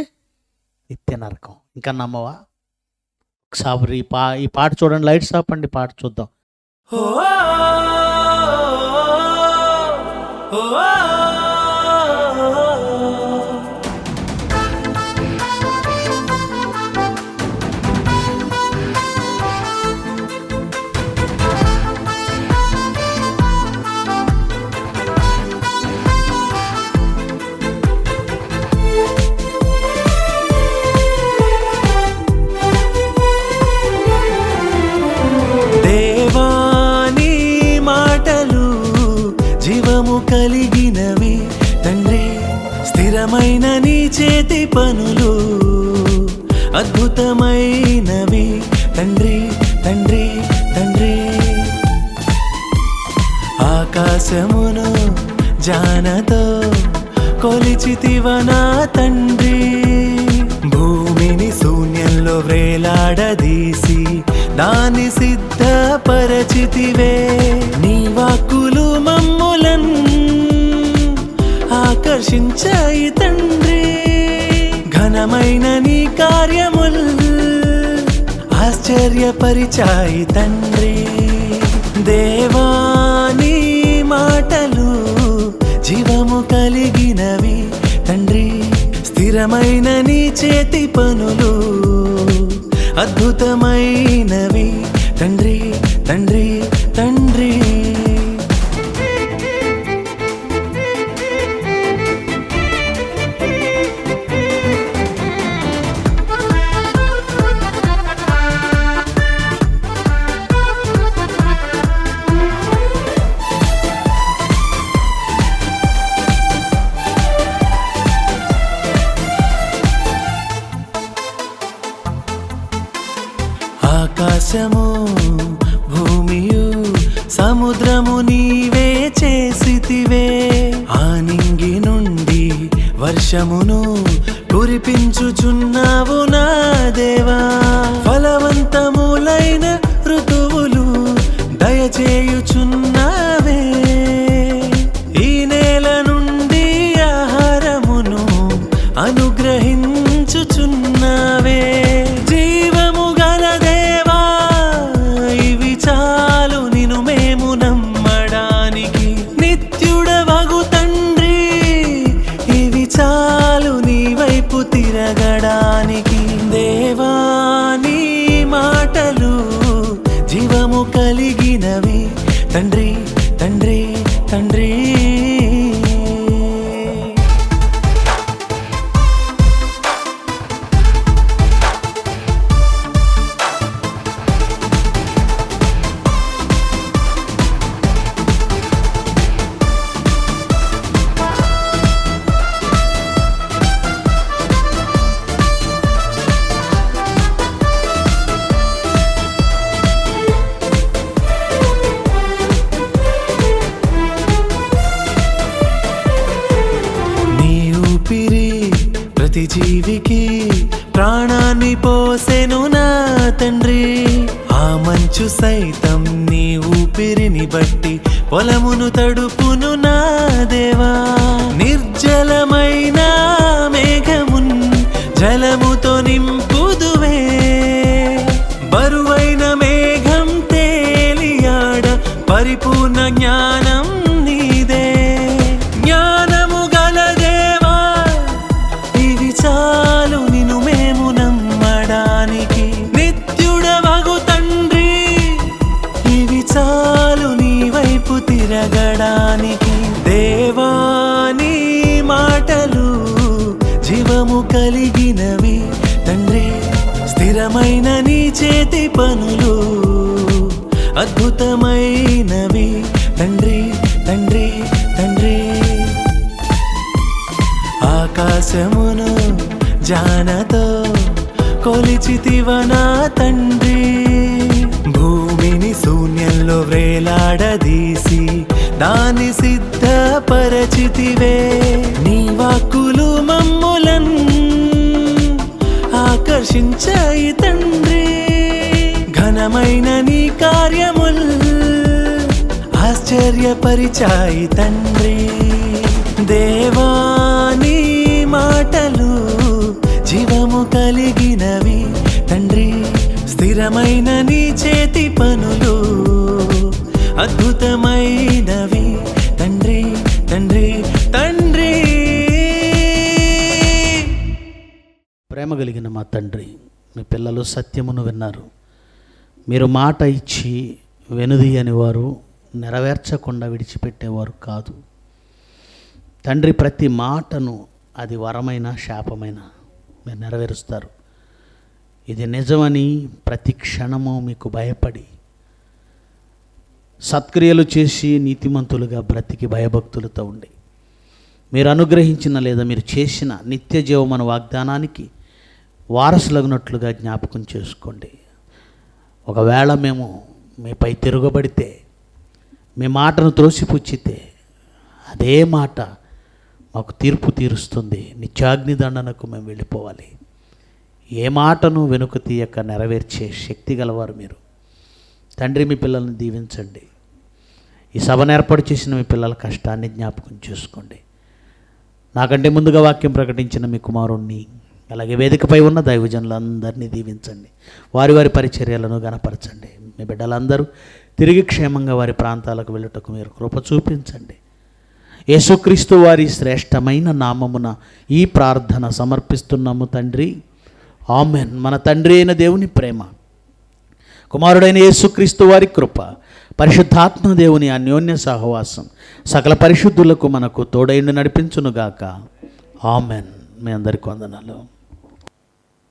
నిత్య నరకం. ఇంకా నమ్మవా? ఒకసారి ఈ పాట చూడండి. లైట్స్ ఆపండి, పాట చూద్దాం. కలిగినవి తండ్రి, స్థిరమైన నీ చేతి పనులు అద్భుతమైనవి తండ్రి తండ్రి తండ్రి. ఆకాశమును జానతో కొలిచితివ నా తండ్రి, భూమిని శూన్యంలో వ్రేలాడదీసి దాన్ని సిద్ధపరచితివే. నీ వాక్కులు మమ్ములన్ ఆకర్షించాయి తండ్రి, ఘనమైన నీ కార్యముల్ ఆశ్చర్యపరిచాయి తండ్రి. దేవా నీ మాటలు జీవము కలిగినవి తండ్రి, స్థిరమైన నీ చేతి పనులు అద్భుతమైనవి తండ్రి తండ్రి తండ్రి. నింపితివే. ఆనింగి నుండి వర్షమును కురిపించుచున్నావు నా దేవా. ఫలవంతములైన ఋతువులు దయచేయుచున్నావే. ఈ నేల నుండి ఆహారమును అనుగ్రహించుచున్నావే. జీవము గల దేవా, ఇవి చాలు నిన్ను మేము నమ్మడానికి. నిత్యుడవగు తండ్రి, ఇవి చాలు నీ వైపు తిరగడానికి. దేవా నీ మాటలు జీవము కలిగినవి తండ్రి, తండ్రి, తండ్రి. ప్రతి జీవికి ప్రాణాన్ని పోసెను నా తండ్రి. ఆ మంచు సైతం నీ ఊపిరిని బట్టి పొలమును తడుపును నా దేవా. నిర్జలమైన మేఘమున్ జలముతో నింపుదువే. బరువైన మేఘం తేలియాడ పరిపూర్ణ జ్ఞానం నీదే. జ్ఞానము గల దేవా, ఇవి చాలు నిన్ను మేము నమ్మడానికి. నిత్యుడవగు తండ్రి, ఇవి చాలు నీ వైపు తిరగడానికి. దేవా నీ మాటలు జీవము కలిగినవి తండ్రి. స్థిరమైన నీ చేతి పనులు అద్భుతమైనవి తండ్రి, తండ్రి, తండ్రి. ఆకాశమును జానతో కొలిచితివ నా తండ్రి. భూమిని శూన్యంలో వేలాడదీసి దాన్ని సిద్ధపరచితివే. నీ వాక్కులు మమ్ములన్ ఆకర్షించాయి తండ్రి. ఘనమైన నీ కార్యముల్ ఆశ్చర్యపరిచాయి తండ్రి. దేవా నీ మాటలు జీవము కలిగినవి తండ్రి. స్థిరమైన నీ చేతి పనులు అద్భుతమైనవి తండ్రి, తండ్రి, తండ్రి. ప్రేమ కలిగిన మా తండ్రి, మీ పిల్లలు సత్యమును విన్నారు. మీరు మాట ఇచ్చి వెనుదీయని వారు, నెరవేర్చకుండా విడిచిపెట్టేవారు కాదు తండ్రి. ప్రతి మాటను, అది వరమైన శాపమైన, మీరు నెరవేరుస్తారు. ఇది నిజమని ప్రతి క్షణము మీకు భయపడి సత్క్రియలు చేసి నీతిమంతులుగా బ్రతికి భయభక్తులతో ఉండి మీరు అనుగ్రహించిన లేదా మీరు చేసిన నిత్య జీవమన వాగ్దానానికి వారసులగినట్లుగా జ్ఞాపకం చేసుకోండి. ఒకవేళ మేము మీపై తిరగబడితే, మీ మాటను త్రోసిపుచ్చితే, అదే మాట మాకు తీర్పు తీరుస్తుంది. నిత్యాగ్ని దండనకు మేము వెళ్ళిపోవాలి. ఏ మాటను వెనుక తీయక నెరవేర్చే శక్తి గలవారు మీరు తండ్రి. మీ పిల్లల్ని దీవించండి. ఈ సభను ఏర్పాటు చేసిన మీ పిల్లల కష్టాన్ని జ్ఞాపకం చేసుకోండి. నాకంటే ముందుగా వాక్యం ప్రకటించిన మీ కుమారుణ్ణి, అలాగే వేదికపై ఉన్న దైవజనులందరినీ దీవించండి. వారి వారి పరిచర్యలను గణపరచండి. మీ బిడ్డలందరూ తిరిగి క్షేమంగా వారి ప్రాంతాలకు వెళ్ళుటకు మీరు కృప చూపించండి. యేసుక్రీస్తు వారి శ్రేష్టమైన నామమున ఈ ప్రార్థన సమర్పిస్తున్నాము తండ్రి. ఆమెన్. మన తండ్రి అయిన దేవుని ప్రేమ, కుమారుడైన యేసుక్రీస్తు వారి కృప, పరిశుద్ధాత్మ దేవుని అన్యోన్య సహవాసం సకల పరిశుద్ధులకు మనకు తోడైండి నడిపించునుగాక. ఆమెన్. మీ అందరికీ వందనాలు.